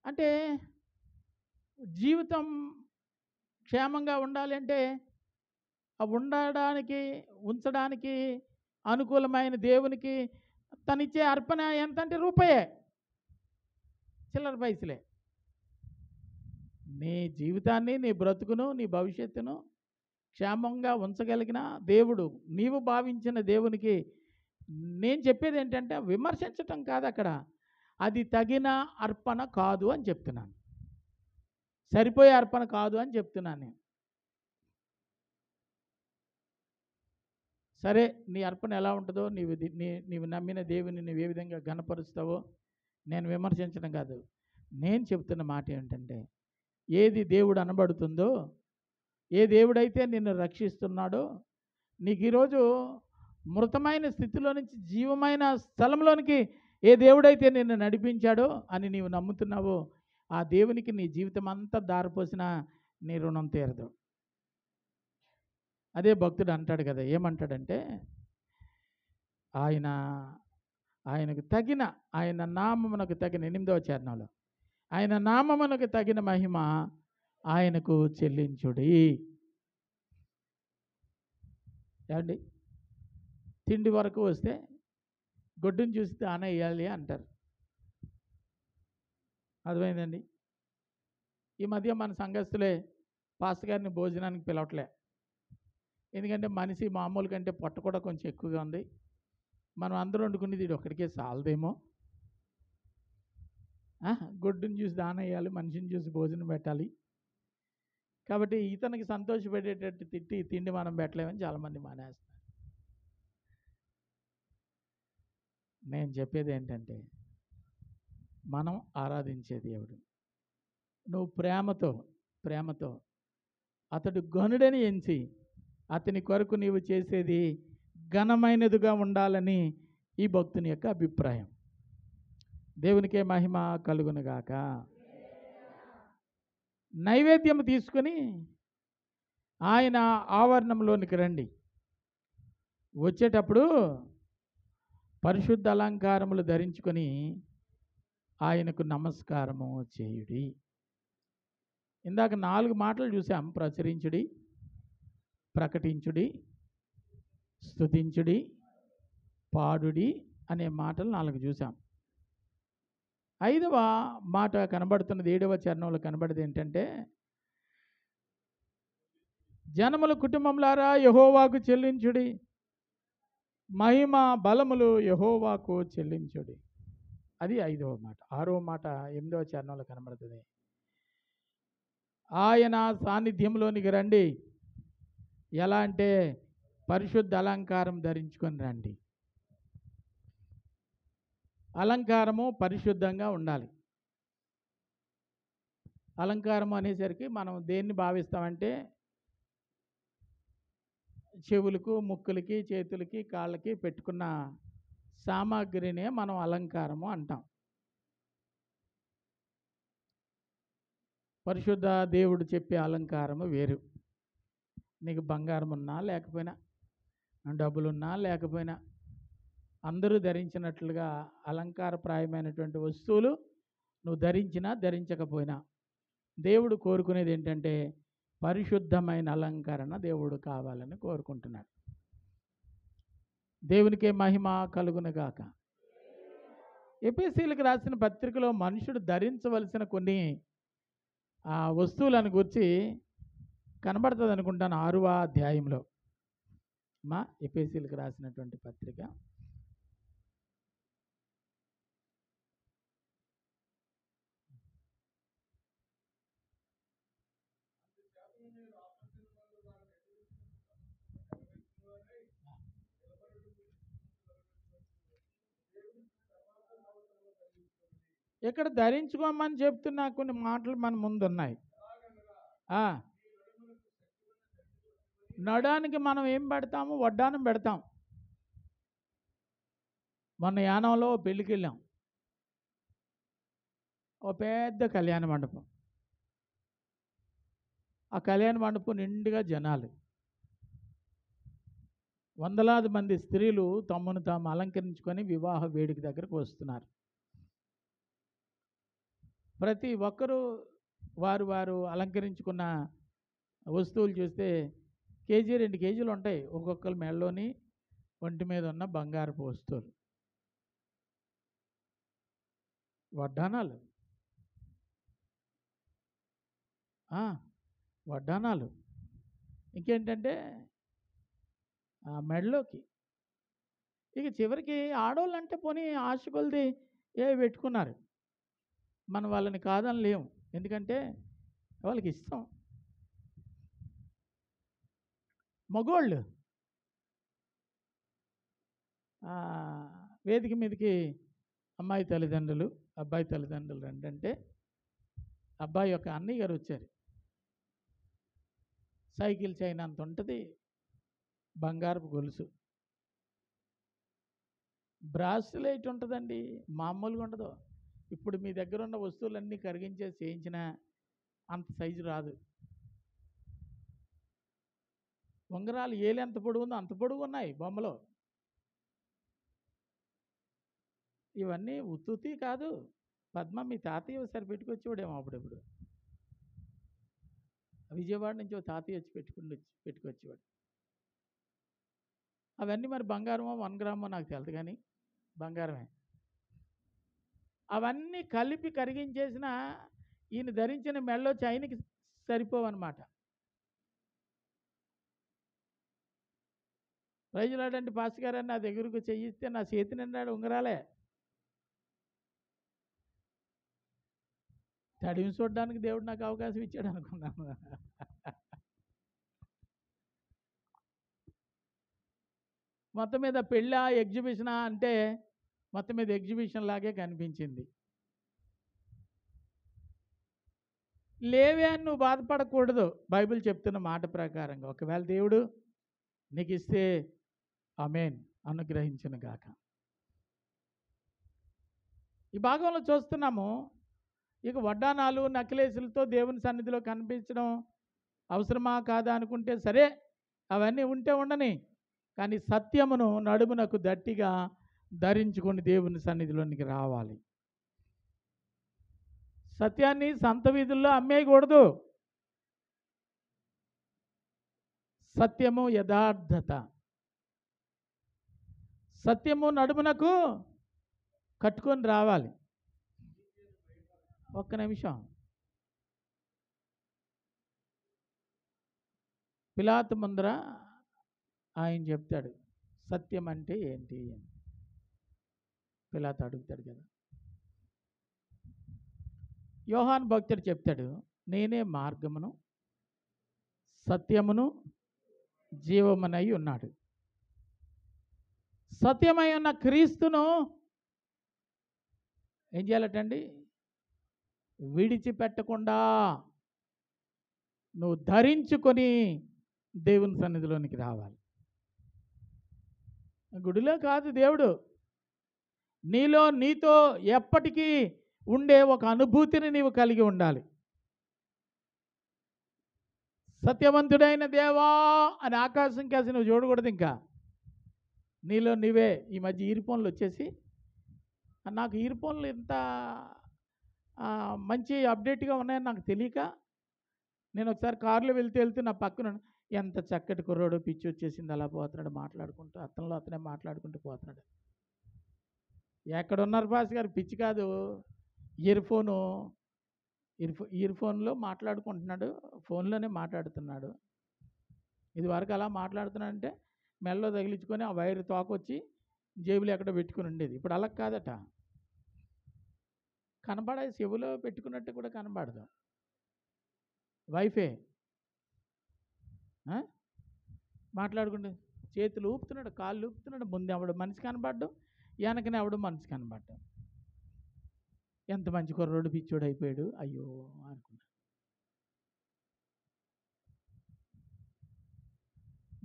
అంటే జీవితం క్షేమంగా ఉండాలి అంటే ఉంచడానికి అనుకూలమైన దేవునికి తనిచ్చే అర్పణ ఎంత అంటే రూపాయే, చిల్లర పైసలే. నీ జీవితాన్ని, నీ బ్రతుకును, నీ భవిష్యత్తును క్షేమంగా ఉంచగలిగిన దేవుడు, నీవు భావించిన దేవునికి నేను చెప్పేది ఏంటంటే విమర్శించటం కాదు అక్కడ, అది తగిన అర్పణ కాదు అని చెప్తున్నాను. సరిపోయే అర్పణ కాదు అని చెప్తున్నాను నేను. సరే, నీ అర్పణ ఎలా ఉంటుందో, నీవు నమ్మిన దేవుని నువ్వు ఏ విధంగా ఘనపరుస్తావో నేను విమర్శించడం కాదు. నేను చెప్తున్న మాట ఏంటంటే, ఏది దేవుడు అనబడుతుందో, ఏ దేవుడైతే నిన్ను రక్షిస్తున్నాడో, నీకు ఈరోజు మృతమైన స్థితిలో నుంచి జీవమైన స్థలంలోనికి ఏ దేవుడైతే నిన్ను నడిపించాడో అని నీవు నమ్ముతున్నావో, ఆ దేవునికి నీ జీవితం అంతా దారిపోసినా నీ రుణం తీరదు. అదే భక్తుడు అంటాడు కదా, ఏమంటాడంటే, ఆయనకు తగిన, ఆయన నామమునకు తగిన 8వ చరణంలో, ఆయన నామమునకు తగిన మహిమ ఆయనకు చెల్లించుడి. ఏమండి, తిండి వరకు వస్తే గొడ్డును చూసి దాన వేయాలి అంటారు. అర్థమైందండి. ఈ మధ్య మన సంఘస్థులే పాస్టర్ గారిని భోజనానికి పిలవట్లే. ఎందుకంటే మనిషి మామూలు కంటే పొట్ట కూడా కొంచెం ఎక్కువగా ఉంది. మనం అందరూ వండుకునేది ఇది ఒక్కడికే చాలదేమో, గొడ్డుని చూసి దాన వేయాలి, మనిషిని చూసి భోజనం పెట్టాలి. కాబట్టి ఇతనికి సంతోషపెట్టేటట్టు తిండి మనం పెట్టలేమని చాలామంది మానేస్తారు. నేను చెప్పేది ఏంటంటే, మనం ఆరాధించే దేవుడు, నువ్వు ప్రేమతో అతడు ఘనుడని ఎంచి అతని కొరకు నీవు చేసేది ఘనమైనదిగా ఉండాలని ఈ భక్తుని యొక్క అభిప్రాయం. దేవునికే మహిమ కలుగునుగాక. నైవేద్యం తీసుకుని ఆయన ఆవరణంలోనికి రండి. వచ్చేటప్పుడు పరిశుద్ధ అలంకారములు ధరించుకొని ఆయనకు నమస్కారము చేయుడి. ఇందాక 4 మాటలు చూసాం: ప్రచురించుడి, ప్రకటించుడి, స్తుతించుడి, పాడుడి అనే మాటలు 4 చూసాం. 5వ మాట కనబడుతున్నది 7వ చరణంలో కనబడేది ఏంటంటే, జనముల కుటుంబములారా యెహోవాకు చెల్లించుడి, మహిమ బలములు యెహోవాకు చెల్లించుడి. అది 5వ మాట. 6వ మాట 8వ చరణంలో కనబడుతుంది. ఆయన సాన్నిధ్యంలోనికి రండి. ఎలా అంటే పరిశుద్ధ అలంకారం ధరించుకొని రండి. అలంకారము పరిశుద్ధంగా ఉండాలి. అలంకారం అనేసరికి మనం దేన్ని భావిస్తామంటే, చెవులకు, ముక్కులకి, చేతులకి, కాళ్ళకి పెట్టుకున్న సామాగ్రినే మనం అలంకారము అంటాం. పరిశుద్ధ దేవుడు చెప్పే అలంకారము వేరు. నీకు బంగారం ఉన్నా లేకపోయినా, డబ్బులున్నా లేకపోయినా, అందరూ ధరించినట్లుగా అలంకారప్రాయమైనటువంటి వస్తువులు నువ్వు ధరించినా ధరించకపోయినా, దేవుడు కోరుకునేది ఏంటంటే పరిశుద్ధమైన అలంకరణ దేవుడు కావాలని కోరుకుంటున్నాడు. దేవునికే మహిమ కలుగునుగాక. ఎఫెసీయులకు రాసిన పత్రికలో మనుషుడు ధరించవలసిన కొన్ని వస్తువులను గురించి కనబడుతుంది అనుకుంటాను 6వ అధ్యాయంలో. మా ఎఫెసీయులకు రాసినటువంటి పత్రిక ఇక్కడ ధరించుకోమని చెప్తున్న కొన్ని మాటలు మన ముందు ఉన్నాయి. నడానికి మనం ఏం పెడతాము? వడ్డానం పెడతాం. మొన్న యానంలో పెళ్ళికి వెళ్ళాం. ఓ పెద్ద కళ్యాణ మండపం. ఆ కళ్యాణ మండపం నిండుగా జనాలు, వందలాది మంది స్త్రీలు తమను తాము అలంకరించుకొని వివాహ వేడుక దగ్గరకు వస్తున్నారు. ప్రతి ఒక్కరూ వారు అలంకరించుకున్న వస్తువులు చూస్తే కేజీ 2 కేజీలు ఉంటాయి ఒక్కొక్కరు మెడలోని, ఒంటి మీద ఉన్న బంగారపు వస్తువులు, వడ్డానాలు. ఇంకేంటంటే ఆ మెడలోకి. ఇక చివరికి ఆడోళ్ళంటే పోనీ ఆశ కొలది పెట్టుకున్నారు. మనం వాళ్ళని కాదని లేము. ఎందుకంటే వాళ్ళకి ఇష్టం. మగోళ్ళు వేదిక మీదకి అమ్మాయి తల్లిదండ్రులు, అబ్బాయి తల్లిదండ్రులు రండి అంటే అబ్బాయి యొక్క అన్నయ్య గారు వచ్చారు. సైకిల్ చైన్ అంత ఉంటుంది, బంగారపు గొలుసు, బ్రాస్లెట్ ఉంటుందండి, మామూలుగా ఉండదు. ఇప్పుడు మీ దగ్గర ఉన్న వస్తువులన్నీ కరిగించేసి చేయించినా అంత సైజు రాదు. ఉంగరాలు ఏలు ఎంత పొడుగు ఉందో అంత పొడుగు ఉన్నాయి బొమ్మలో. ఇవన్నీ ఉత్తుతి కాదు. పద్మ మీ తాతయ్య ఒకసారి పెట్టుకొచ్చేవాడేమో అప్పుడెప్పుడు. విజయవాడ నుంచి ఒక తాతయ్య వచ్చి పెట్టుకొచ్చేవాడు. అవన్నీ మరి బంగారమో 1 గ్రామో నాకు తెలియదు, కానీ బంగారమే. అవన్నీ కలిపి కరిగించేసిన ఈయన ధరించిన మెడలో చైన్కి సరిపోవన్నమాట. ప్రైజులాడంటే పాస్టర్ గారు నా దగ్గరకు చెయ్యిస్తే నా చేతి నిండాడు ఉంగరాలే. తడిమి చూడడానికి దేవుడు నాకు అవకాశం ఇచ్చాడు అనుకున్నాను. మొత్తం మీద పెళ్ళా ఎగ్జిబిషనా అంటే మొత్తం మీద ఎగ్జిబిషన్ లాగే కనిపించింది. లేవే అని నువ్వు బాధపడకూడదు. బైబిల్ చెప్తున్న మాట ప్రకారంగా ఒకవేళ దేవుడు నీకు ఇస్తే ఆమేన్, అనుగ్రహించును గాక. ఈ భాగంలో చూస్తున్నాము, ఇక వడ్డానాలు నక్లేసులతో దేవుని సన్నిధిలో కనిపించడం అవసరమా కాదా అనుకుంటే సరే, అవన్నీ ఉంటే ఉండని, కానీ సత్యమును నడుమునకు దట్టిగా ధరించుకొని దేవుని సన్నిధిలోనికి రావాలి. సత్యాన్ని సంత వీధుల్లో అమ్మేయకూడదు. సత్యము యథార్థత, సత్యము నడుమునకు కట్టుకొని రావాలి. ఒక్క నిమిషం. పిలాతు ముందర ఆయన చెప్తాడు సత్యం అంటే ఏంటి అని. పిలాతు అడుగుతాడు కదా. యోహాను భక్తుడు చెప్తాడు, నేనే మార్గమును సత్యమును జీవమునై ఉన్నాడు. సత్యమై ఉన్న క్రీస్తును ఏం చేయాలటండి? విడిచిపెట్టకుండా నువ్వు ధరించుకొని దేవుని సన్నిధిలోనికి రావాలి. గుడిలో కాదు, దేవుడు నీలో నీతో ఎప్పటికీ ఉండే ఒక అనుభూతిని నీవు కలిగి ఉండాలి. సత్యవంతుడైన దేవా అని ఆకాశం కాసి నువ్వు చూడకూడదు. ఇంకా నీలో నీవే. ఈ మధ్య ఇయర్ ఫోన్లు వచ్చేసి నాకు ఇయర్ ఫోన్లు ఇంత మంచి అప్డేట్గా ఉన్నాయని నాకు తెలియక నేను ఒకసారి కారులో వెళ్తూ నా పక్కన ఎంత చక్కటి కుర్రోడు, పిచ్చి వచ్చేసింది, అలా పోతున్నాడు మాట్లాడుకుంటూ, అతనే మాట్లాడుకుంటూ పోతున్నాడు. ఎక్కడున్నారు పాస్ గారు? పిచ్చి కాదు, ఇయర్ ఫోన్లో మాట్లాడుకుంటున్నాడు, ఫోన్లోనే మాట్లాడుతున్నాడు. ఇది వరకు అలా మాట్లాడుతున్నాడంటే మెల్లో తగిలించుకొని ఆ వైర్ తోకొచ్చి జేబులో ఎక్కడో పెట్టుకుని ఉండేది. ఇప్పుడు అలా కాదట, కనబడే చెవులో పెట్టుకున్నట్టు కూడా కనబడదు. వైఫై మాట్లాడుకుంటే చేతులు ఊపుతున్నాడు, కాళ్ళు ఊపుతున్నాడు. ముందు ఎవడు మనిషి కనబడ్డం, వెనకనే ఎవడు మనిషి కనబడ్డం. ఎంత మంచి కుర్రోడు పిచ్చోడు అయిపోయాడు, అయ్యో అనుకున్నా.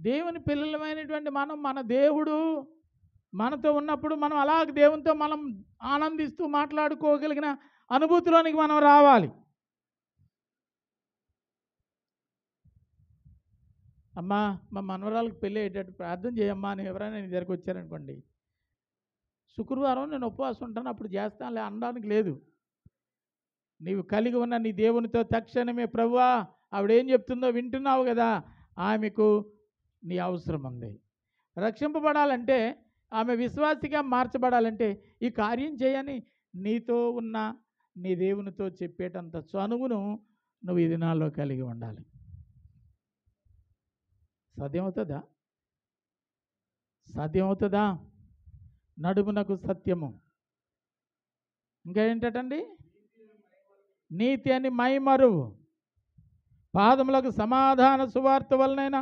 దేవుని పిల్లలమైనటువంటి మనం, మన దేవుడు మనతో ఉన్నప్పుడు మనం అలాగ దేవునితో మనం ఆనందిస్తూ మాట్లాడుకోగలిగిన అనుభూతిలోనికి మనం రావాలి. అమ్మా మా మనవరాలకు పెళ్ళి అయ్యేటట్టు ప్రార్థన చేయమ్మా అని ఎవరైనా నీ దగ్గరికి వచ్చారనుకోండి, శుక్రవారం నేను ఉపవాసం ఉంటాను, అప్పుడు చేస్తానులే అనడానికి లేదు. నీవు కలిగి ఉన్న నీ దేవునితో తక్షణమే, ప్రభువా ఆవిడేం చెప్తుందో వింటున్నావు కదా, ఆమెకు నీ అవసరం ఉంది. రక్షింపబడాలంటే, ఆమె విశ్వాసిగా మార్చబడాలంటే ఈ కార్యం చేయని నీతో ఉన్న నీ దేవునితో చెప్పేటంత చనువును నువ్వు ఈ దినాల్లో కలిగి ఉండాలి. సాధ్యమవుతుందా? సాధ్యమవుతుందా? నడుమునకు సత్యము, ఇంకా ఏంటండి, నీతి అని మైమరువు, పాదములకు సమాధాన సువార్త వలనైనా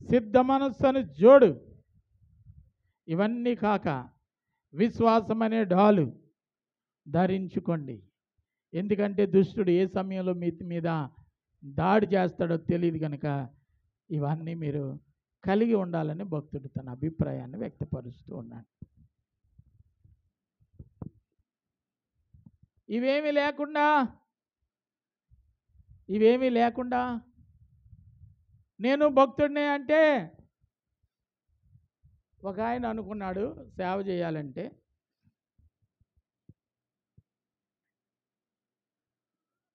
సిద్ధ మనస్సును జోడు. ఇవన్నీ కాక విశ్వాసం అనే డాలు ధరించుకోండి. ఎందుకంటే దుష్టుడు ఏ సమయంలో మీ మీద దాడి చేస్తాడో తెలియదు కనుక ఇవన్నీ మీరు కలిగి ఉండాలని భక్తుడు తన అభిప్రాయాన్ని వ్యక్తపరుస్తూ ఉన్నాడు. ఇవేమీ లేకుండా నేను భక్తుడినే అంటే, ఒక ఆయన అనుకున్నాడు సేవ చేయాలంటే,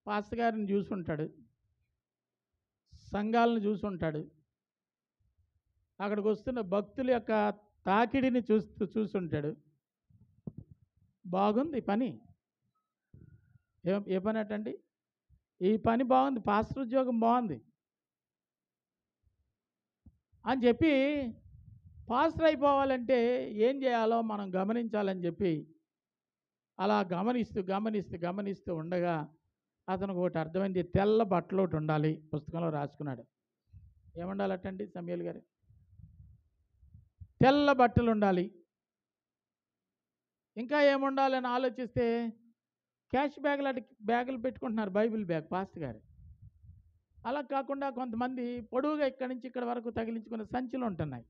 పాస్టర్ గారిని చూసుంటాడు, సంఘాలను చూసుంటాడు, అక్కడికి వస్తున్న భక్తుల యొక్క తాకిడిని చూసుంటాడు. బాగుంది పని, ఏ పని అటండి, ఈ పని బాగుంది, పాస్టర్ ఉద్యోగం బాగుంది అని చెప్పి పాస్టర్ అయిపోవాలంటే ఏం చేయాలో మనం గమనించాలని చెప్పి అలా గమనిస్తూ ఉండగా అతనికి ఒకటి అర్థమైంది. తెల్ల బట్టలు ఒకటి ఉండాలి, పుస్తకంలో రాసుకున్నాడు. ఏముండాలటండి సమయల్ గారు? తెల్ల బట్టలు ఉండాలి. ఇంకా ఏముండాలని ఆలోచిస్తే క్యాష్ బ్యాగులు పెట్టుకుంటున్నారు, బైబిల్ బ్యాగ్ పాస్టర్ గారు. అలా కాకుండా కొంతమంది పొడవుగా ఇక్కడి నుంచి ఇక్కడ వరకు తగిలించుకున్న సంచులు ఉంటున్నాయి,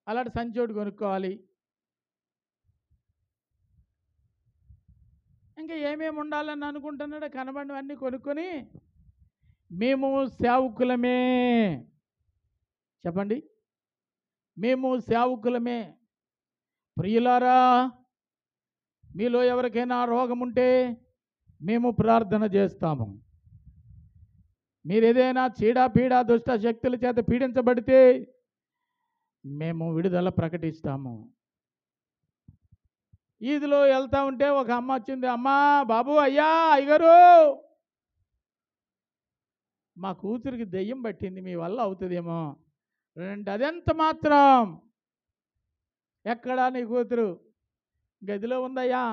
అలాంటి సంచి ఒకటి కొనుక్కోవాలి. ఇంకా ఏమేమి ఉండాలని అనుకుంటున్నాడో కనబడినవన్నీ కొనుక్కొని, మేము సేవకులమే, చెప్పండి, మేము సేవకులమే, ప్రియులారా మీలో ఎవరికైనా రోగం ఉంటే మేము ప్రార్థన చేస్తాము, మీరు ఏదైనా చీడ దుష్ట శక్తుల చేత పీడించబడితే మేము విడుదల ప్రకటిస్తాము. ఈదిలో వెళ్తా ఉంటే ఒక అమ్మ వచ్చింది, అమ్మా బాబు అయ్యా అయ్యగారు మా కూతురికి దెయ్యం పట్టింది, మీ వల్ల అవుతుందేమో రండి. అదెంత మాత్రం, ఎక్కడా నీ కూతురు? గదిలో ఉందయ్యా.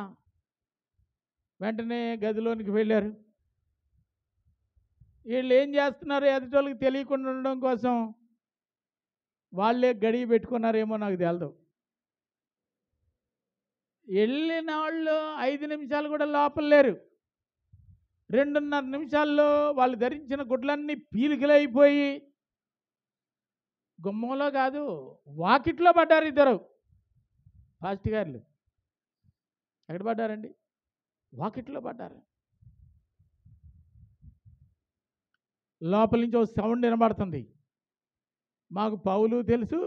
వెంటనే గదిలోనికి వెళ్ళారు. వీళ్ళు ఏం చేస్తున్నారు ఎదుటోళ్ళకి తెలియకుండా ఉండడం కోసం వాళ్ళే గడియ పెట్టుకున్నారేమో నాకు తెలదు. వెళ్ళిన వాళ్ళు 5 నిమిషాలు కూడా లోపల లేరు. 2.5 నిమిషాల్లో వాళ్ళు ధరించిన గుడ్లన్నీ పీలికలైపోయి గుమ్మంలో కాదు వాకిట్లో పడ్డారు ఇద్దరు పాస్టర్ గారులు. ఎక్కడ పడ్డారండి? వాకిట్లో పడ్డారు. లోపల నుంచి ఒక సౌండ్ వినబడుతుంది. మాకు పౌలు తెలుసు,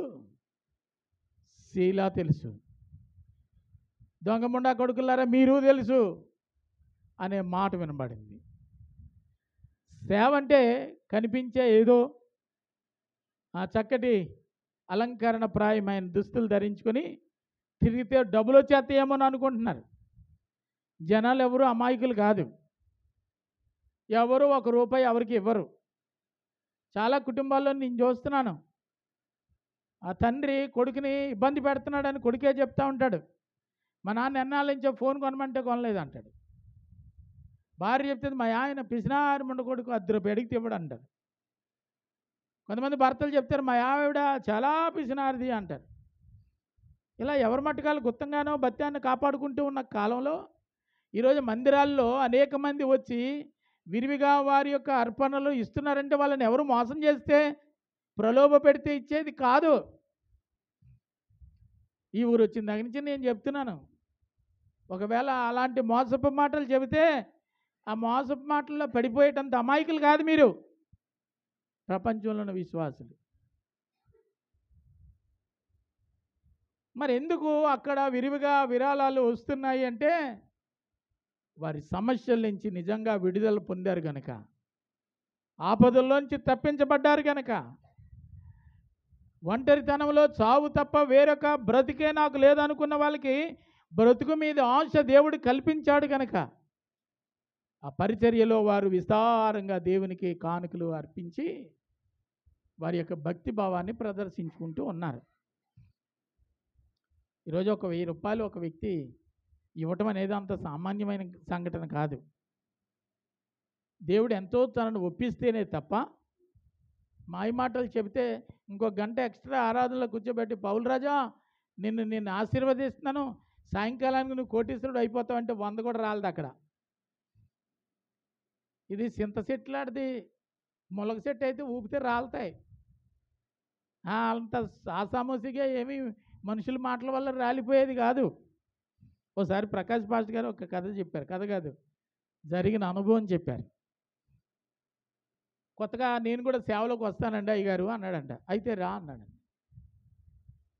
శీలా తెలుసు, దొంగముండా కొడుకులారా మీరు తెలుసు అనే మాట వినబడింది. సేవ అంటే కనిపించే ఏదో ఆ చక్కటి అలంకరణ ప్రాయమైన దుస్తులు ధరించుకొని తిరిగితే డబ్బులు వచ్చేస్తాయేమో అని అనుకుంటున్నారు. జనాలు ఎవరు అమాయకులు కాదు, ఎవరు ₹1 ఎవరికి ఇవ్వరు. చాలా కుటుంబాల్లో నేను చూస్తున్నాను, ఆ తండ్రి కొడుకుని ఇబ్బంది పెడుతున్నాడని కొడుకే చెప్తా ఉంటాడు, మా నాన్న ఎన్నాళ్ళ నుంచో ఫోన్ కొనమంటే కొనలేదు అంటాడు. భార్య చెప్తుంది, మా ఆయన పిసినారి ముండ కొడుకు ₹10 అడిగితే ఇవ్వడు అంటారు. కొంతమంది భర్తలు చెప్తారు, మా ఆవిడ చాలా పిసినారిది అంటారు. ఇలా ఎవరి మట్టుకాలు గుత్తంగానో బత్యాన్ని కాపాడుకుంటూ ఉన్న కాలంలో ఈరోజు మందిరాల్లో అనేక మంది వచ్చి విరివిగా వారి యొక్క అర్పణలు ఇస్తున్నారంటే వాళ్ళని ఎవరు మోసం చేస్తే ప్రలోభ పెడితే ఇచ్చేది కాదు. ఈ ఊరు వచ్చిన దగ్గర నుంచి నేను చెప్తున్నాను, ఒకవేళ అలాంటి మోసపు మాటలు చెబితే ఆ మోసపు మాటల్లో పడిపోయేటంత అమాయకులు కాదు మీరు, ప్రపంచంలో ఉన్న విశ్వాసులు. మరి ఎందుకు అక్కడ విరివిగా విరాళాలు వస్తున్నాయి అంటే వారి సమస్యల నుంచి నిజంగా విడుదల పొందారు కనుక, ఆపదల్లోంచి తప్పించబడ్డారు కనుక, ఒంటరితనంలో చావు తప్ప వేరొక బ్రతికే నాకు లేదనుకున్న వాళ్ళకి బ్రతుకు మీద ఆశ దేవుడు కల్పించాడు కనుక ఆ పరిచర్యలో వారు విస్తారంగా దేవునికి కానుకలు అర్పించి వారి యొక్క భక్తి భావాన్ని ప్రదర్శించుకుంటూ ఉన్నారు. ఈరోజు ఒక 1000 రూపాయలు ఒక వ్యక్తి ఇవ్వటం అనేది అంత సామాన్యమైన సంఘటన కాదు. దేవుడు ఎంతో తనను ఒప్పిస్తేనే తప్ప మాయ మాటలు చెబితే ఇంకో గంట ఎక్స్ట్రా ఆరాధనలో కూర్చోబెట్టి పౌలు రాజా నిన్ను ఆశీర్వదిస్తున్నాను, సాయంకాలానికి నువ్వు కోటీశ్వరుడు అయిపోతావు అంటే 100 కూడా రాలదు అక్కడ. ఇది చింత చెట్టు లాంటిది, మొలక చెట్టు అయితే ఊపితే రాలుతాయి. అంత ఆసామోసిగా ఏమీ మనుషుల మాటల వల్ల రాలిపోయేది కాదు. ఓసారి ప్రకాష్ పాస్టర్ గారు ఒక కథ చెప్పారు, కథ కాదు జరిగిన అనుభవం చెప్పారు. కొత్తగా నేను కూడా సేవలోకి వస్తానండి అయ్యగారు అన్నాడంట. అయితే రా అన్నాడు.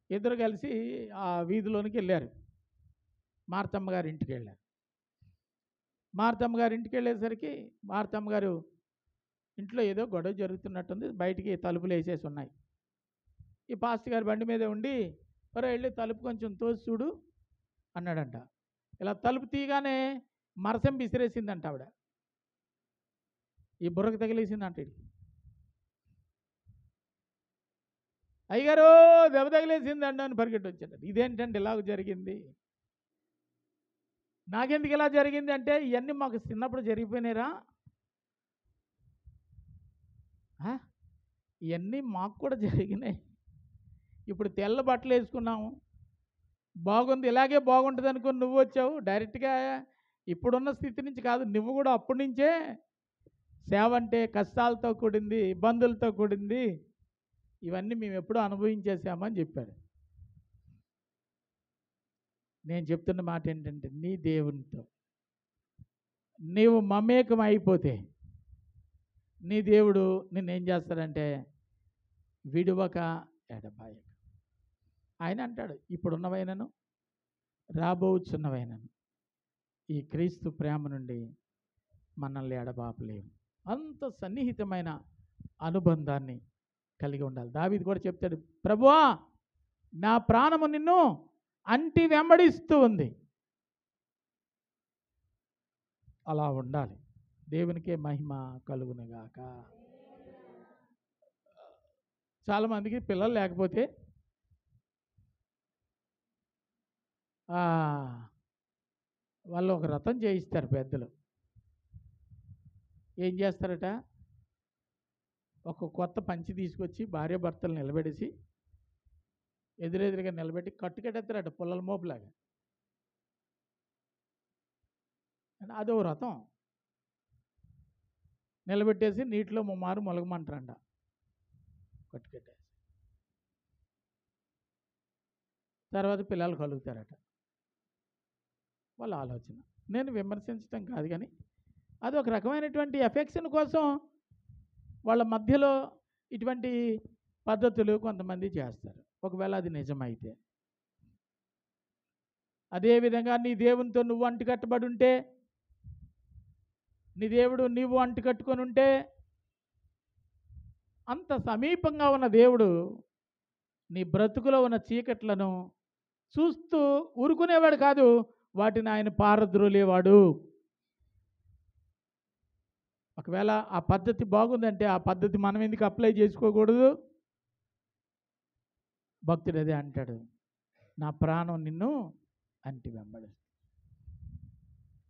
ఇద్దరు కలిసి ఆ వీధిలోనికి వెళ్ళారు. మార్తమ్మ గారి ఇంటికి వెళ్ళారు. మార్తమ్మ గారి ఇంటికి వెళ్ళేసరికి మార్తమ్మ గారు ఇంట్లో ఏదో గొడవ జరుగుతున్నట్టుంది, బయటికి తలుపులు వేసేసి ఉన్నాయి. ఈ పాస్టర్ గారు బండి మీద ఉండి మరో వెళ్ళి తలుపు కొంచెం తోసి చూడు అన్నాడంట. ఇలా తలుపు తీయగానే మరసం విసిరేసిందంట ఆవిడ. ఈ బుర్రకు తగిలేసిందంట. అయ్యగారు దెబ్బ తగిలేసిందండి అని పరిగెట్టి వచ్చాడు. ఇదేంటంటే ఇలాగ జరిగింది, నాకెందుకు ఇలా జరిగింది అంటే ఇవన్నీ మాకు చిన్నప్పుడు జరిగిపోయినారా, ఇవన్నీ మాకు కూడా జరిగినాయి. ఇప్పుడు తెల్ల బట్టలు వేసుకున్నాము, బాగుంది, ఇలాగే బాగుంటుంది అనుకుని నువ్వు వచ్చావు. డైరెక్ట్గా ఇప్పుడున్న స్థితి నుంచి కాదు, నువ్వు కూడా అప్పటి నుంచే సేవ అంటే కష్టాలతో కూడింది, ఇబ్బందులతో కూడింది, ఇవన్నీ మేము ఎప్పుడూ అనుభవించేసామని చెప్పాడు. నేను చెప్తున్న మాట ఏంటంటే నీ దేవునితో నీవు మమేకం అయిపోతే నీ దేవుడు నిన్నేం చేస్తాడంటే విడువక ఎడబాయక. ఆయన అంటాడు, ఇప్పుడున్నవైనను రాబోచున్నవైనను ఈ క్రీస్తు ప్రేమ నుండి మనల్ని ఎడబాపలేవు. అంత సన్నిహితమైన అనుబంధాన్ని కలిగి ఉండాలి. దావీదు కూడా చెప్తాడు, ప్రభువా నా ప్రాణము నిన్ను అంటి వెంబడిస్తూ ఉంది. అలా ఉండాలి. దేవునికే మహిమ కలుగునుగాక. చాలామందికి పిల్లలు లేకపోతే వాళ్ళు ఒక రథం చేయిస్తారు పెద్దలు. ఏం చేస్తారట, ఒక కొత్త పంచి తీసుకొచ్చి భార్యాభర్తలు నిలబెట్టేసి ఎదురెదురుగా నిలబెట్టి కట్టుకెట్టేస్తారట పుల్లల మోపులాగా. అదో రథం నిలబెట్టేసి నీటిలో ముమ్మారు మొలగమంటారంట కట్టుకెట్టేసి. తర్వాత పిల్లలు కలుగుతారట. వాళ్ళ ఆలోచన. నేను విమర్శించడం కాదు, కానీ అది ఒక రకమైనటువంటి ఎఫెక్షన్ కోసం వాళ్ళ మధ్యలో ఇటువంటి పద్ధతులు కొంతమంది చేస్తారు. ఒకవేళ అది నిజమైతే, అదేవిధంగా నీ దేవునితో నువ్వు అంటుకట్టబడి ఉంటే, నీ దేవుడు నీవు అంటుకట్టుకొని ఉంటే, అంత సమీపంగా ఉన్న దేవుడు నీ బ్రతుకులో ఉన్న చీకట్లను చూస్తూ ఊరుకునేవాడు కాదు, వాటిని ఆయన పారద్రోలేవాడు. ఒకవేళ ఆ పద్ధతి బాగుందంటే ఆ పద్ధతి మనం ఎందుకు అప్లై చేసుకోకూడదు? భక్తుడు అదే అంటాడు, నా ప్రాణం నిన్ను అంటి వెంబడి.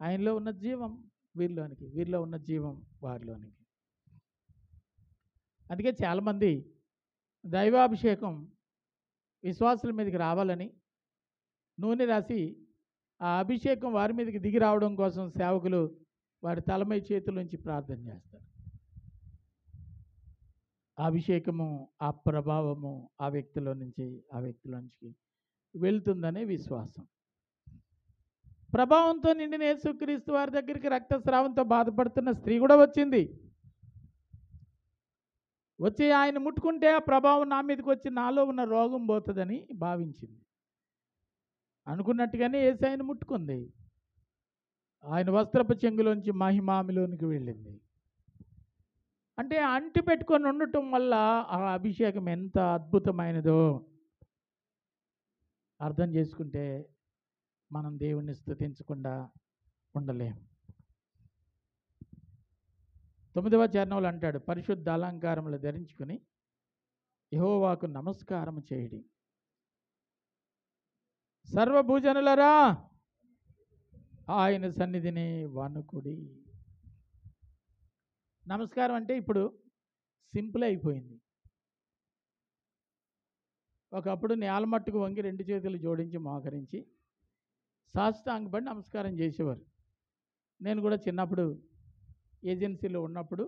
ఆయనలో ఉన్న జీవం వీరిలోనికి, వీరిలో ఉన్న జీవం వారిలోనికి. అందుకే చాలామంది దైవాభిషేకం విశ్వాసుల మీదకి రావాలని నూనె రాసి ఆ అభిషేకం వారి మీదకి దిగి రావడం కోసం సేవకులు వారి తలమై చేతుల నుంచి ప్రార్థన చేస్తారు. అభిషేకము, ఆ ప్రభావము ఆ వ్యక్తిలో నుంచి వెళ్తుందనే విశ్వాసం. ప్రభావంతో నిండిన యేసుక్రీస్తు వారి దగ్గరికి రక్తస్రావంతో బాధపడుతున్న స్త్రీ కూడా వచ్చింది. వచ్చి ఆయన ముట్టుకుంటే ఆ ప్రభావం నా మీదకి వచ్చి నాలో ఉన్న రోగం పోతుందని భావించింది. అనుకున్నట్టుగానే యేసయ్యను ముట్టుకుంది. ఆయన వస్త్రపు చెంగులోంచి మహిమామిలోనికి వెళ్ళింది. అంటే అంటి పెట్టుకొని ఉండటం వల్ల ఆ అభిషేకం ఎంత అద్భుతమైనదో అర్థం చేసుకుంటే మనం దేవుణ్ణి స్తుతించకుండా ఉండలేము. 9వ చరణంలో అంటాడు, పరిశుద్ధ అలంకారములు ధరించుకుని యెహోవాకు నమస్కారం చేయడి. సర్వభూజనులరా ఆయన సన్నిధిని వణుకుడి. నమస్కారం అంటే ఇప్పుడు సింపుల్ అయిపోయింది. ఒకప్పుడు నేల మట్టుకు వంగి 2 చేతులు జోడించి మోకరించి సాష్టాంగపడి నమస్కారం చేసేవారు. నేను కూడా చిన్నప్పుడు ఏజెన్సీలో ఉన్నప్పుడు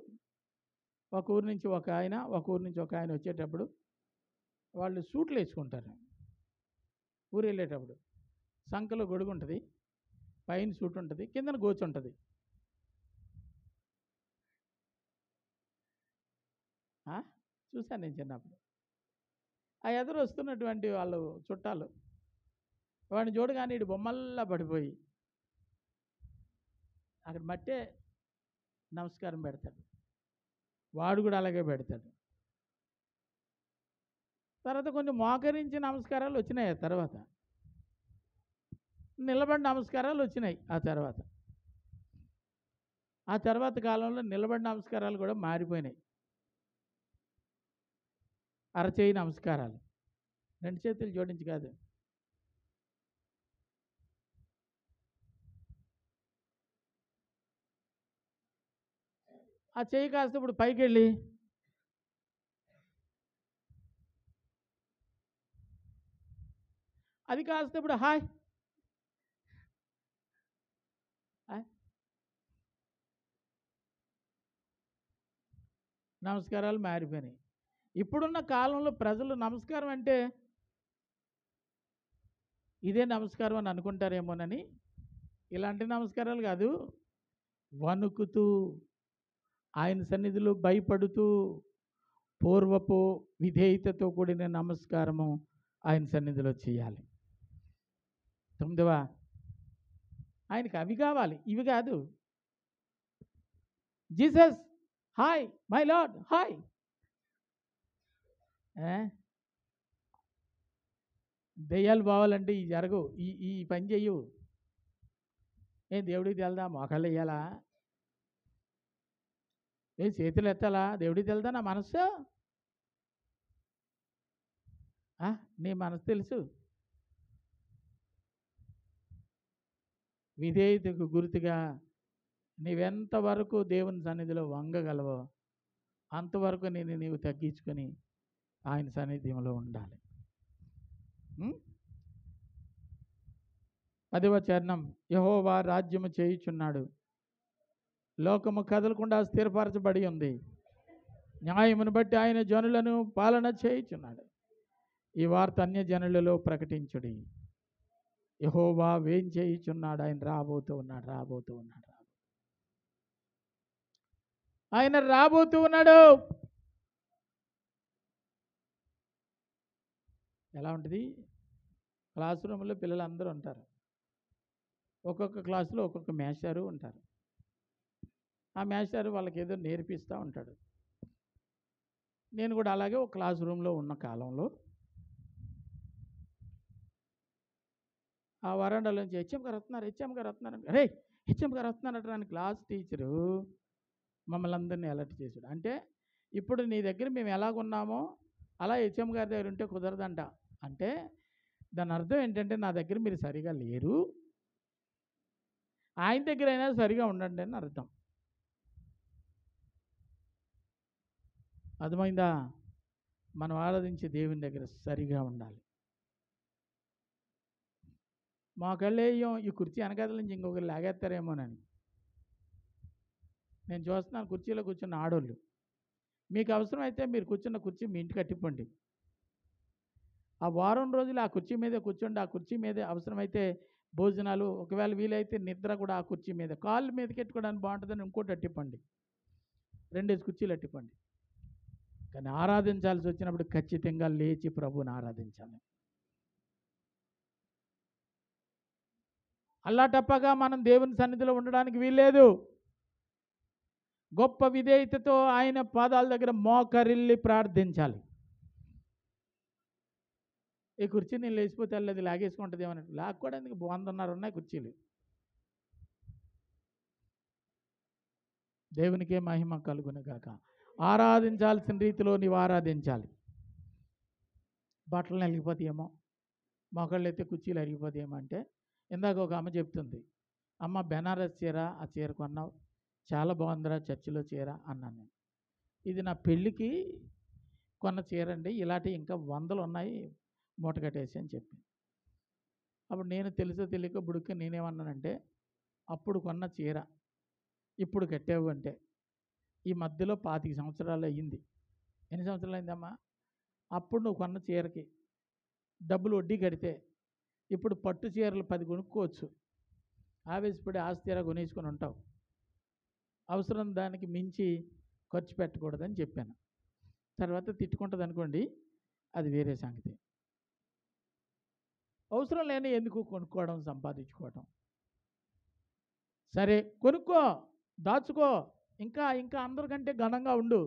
ఒక ఊరు నుంచి ఒక ఆయన వచ్చేటప్పుడు వాళ్ళు సూట్లు వేసుకుంటారు. ఊరు వెళ్ళేటప్పుడు సంకలో గొడుగు ఉంటుంది, పైన సూట్ ఉంటుంది, కిందన గోచు ఉంటుంది. చూశాను నేను చిన్నప్పుడు. ఆ ఎదురు వస్తున్నటువంటి వాళ్ళు చుట్టాలు వాడిని చూడగానే ఇటు బొమ్మల్లా పడిపోయి అక్కడ మట్టే నమస్కారం పెడతాడు. వాడు కూడా అలాగే పెడతాడు. తర్వాత కొన్ని మోకరించి నమస్కారాలు వచ్చినాయి. తర్వాత నిలబడి నమస్కారాలు వచ్చినాయి. ఆ తర్వాత కాలంలో నిలబడి నమస్కారాలు కూడా మారిపోయినాయి. అరచేయి నమస్కారాలు, 2 చేతులు జోడించి కాదు. ఆ చేయి కాస్త ఇప్పుడు పైకి వెళ్ళి అది కాస్త ఇప్పుడు హాయ్ నమస్కారాలు మారిపోయినాయి. ఇప్పుడున్న కాలంలో ప్రజలు నమస్కారం అంటే ఇదే నమస్కారం అని అనుకుంటారేమోనని ఇలాంటి నమస్కారాలు కాదు, వణుకుతూ ఆయన సన్నిధిలో భయపడుతూ పూర్వపు విధేయతతో కూడిన నమస్కారము ఆయన సన్నిధిలో చేయాలి. 9వ ఆయనకి అవి కావాలి, ఇవి కాదు. Jesus hi, my lord hi. దెయ్యాలు పోవాలంటే ఈ జరగవు, ఈ పని చెయ్యవు. దేవుడికి తెలదా? మోకాళ్ళు వేయాలా? చేతులు ఎత్తాలా? దేవుడికి తెలదా నా మనస్సు? నీ మనసు తెలుసు. విధేయతకు గుర్తుగా నీవెంతవరకు దేవుని సన్నిధిలో వంగగలవో అంతవరకు నీవు తగ్గించుకొని ఆయన సన్నిధిలో ఉండాలి. 10వ చరణం, యెహోవా రాజ్యము చేయుచున్నాడు, లోకము కదలకుండా స్థిరపరచబడి ఉంది. న్యాయమును బట్టి ఆయన జనులను పాలన చేయుచున్నాడు. ఈ వార్త అన్య జనులలో ప్రకటించుడి. యెహోవా వేం చేయుచున్నాడు, ఆయన రాబోతూ ఉన్నాడు. ఆయన రాబోతూ ఉన్నాడు. ఎలా ఉంటుంది? క్లాస్ రూమ్లో పిల్లలు అందరూ ఉంటారు. ఒక్కొక్క క్లాసులో ఒక్కొక్క మేస్టారు ఉంటారు. ఆ మేస్టారు వాళ్ళకి ఏదో నేర్పిస్తూ ఉంటాడు. నేను కూడా అలాగే ఒక క్లాస్ రూమ్లో ఉన్న కాలంలో ఆ వరండాలోంచి హెచ్ఎం గారు వస్తున్నారు అరే హెచ్ఎం గారు వస్తున్నారట అని క్లాస్ టీచరు మమ్మల్ని అందరినీ అలర్ట్ చేశాడు. అంటే ఇప్పుడు నీ దగ్గర మేము ఎలాగున్నామో అలా హెచ్ఎం గారి దగ్గర ఉంటే కుదరదంట. అంటే దాని అర్థం ఏంటంటే నా దగ్గర మీరు సరిగా లేరు, ఆయన దగ్గర అయినా సరిగా ఉండండి అని అర్థం. అర్థమైందా? మనం ఆరాధించే దేవుని దగ్గర సరిగా ఉండాలి. మాకెళ్ళేయం ఈ కుర్చీ వెనకాతల నుంచి ఇంకొకరు లాగేస్తారేమోనని నేను చూస్తున్నాను. కుర్చీలో కూర్చున్న ఆడోళ్ళు, మీకు అవసరమైతే మీరు కూర్చున్న కుర్చీ మీ ఇంటికి కట్టిపోండి. ఆ వారం రోజులు ఆ కుర్చీ మీదే కూర్చోండి. ఆ కుర్చీ మీదే అవసరమైతే భోజనాలు, ఒకవేళ వీలైతే నిద్ర కూడా ఆ కుర్చీ మీద, కాళ్ళు మీదకి ఎట్టుకోవడానికి బాగుంటుందని ఇంకోటి అట్టిప్పండి, 2 కుర్చీలు అట్టిప్పండి. కానీ ఆరాధించాల్సి వచ్చినప్పుడు ఖచ్చితంగా లేచి ప్రభువుని ఆరాధించాలి. అల్లాటప్పగా మనం దేవుని సన్నిధిలో ఉండడానికి వీల్లేదు. గొప్ప విధేయతతో ఆయన పాదాల దగ్గర మోకరిల్లి ప్రార్థించాలి. ఈ కుర్చీ నేను లేచిపోతే వెళ్ళదు, లాగేసుకుంటుంది ఏమన్నట్టు. లాక్కోవడానికి 100 ఉన్నాయి కుర్చీలు. దేవునికే మహిమ కలుగును గాక. ఆరాధించాల్సిన రీతిలో నీవు ఆరాధించాలి. బట్టలు నలిగిపోతాయేమో, మొక్కళ్ళు అయితే కుర్చీలు అరిగిపోతాయేమో అంటే, ఇందాక ఒక అమ్మ చెప్తుంది, అమ్మ బెనారస్ చీర, ఆ చీర కొన్నావు, చాలా బాగుందిరా చర్చిలో చీర అన్నాను నేను. ఇది నా పెళ్ళికి కొన్న చీర అండి, ఇలాంటివి ఇంకా 100 ఉన్నాయి, మూట కట్టేసి అని చెప్పి. అప్పుడు నేను తెలుసో తెలియక బుడుక్కి నేనేమన్నానంటే, అప్పుడు కొన్న చీర ఇప్పుడు కట్టావు అంటే ఈ మధ్యలో 25 సంవత్సరాలు అయ్యింది. ఎన్ని సంవత్సరాలు అయిందమ్మా? అప్పుడు నువ్వు కొన్న చీరకి డబ్బులు వడ్డీ కడితే ఇప్పుడు పట్టు చీరలు 10 కొనుక్కోవచ్చు. ఆవేశపడి ఆస్తి చీర కొనేసుకొని ఉంటావు. అవసరం దానికి మించి ఖర్చు పెట్టకూడదని చెప్పాను. తర్వాత తిట్టుకుంటుంది అనుకోండి, అది వేరే సంగతి. అవసరం లేని ఎందుకు కొనుక్కోవడం, సంపాదించుకోవడం. సరే కొనుక్కో, దాచుకో, ఇంకా ఇంకా అందరికంటే ఘనంగా ఉండు,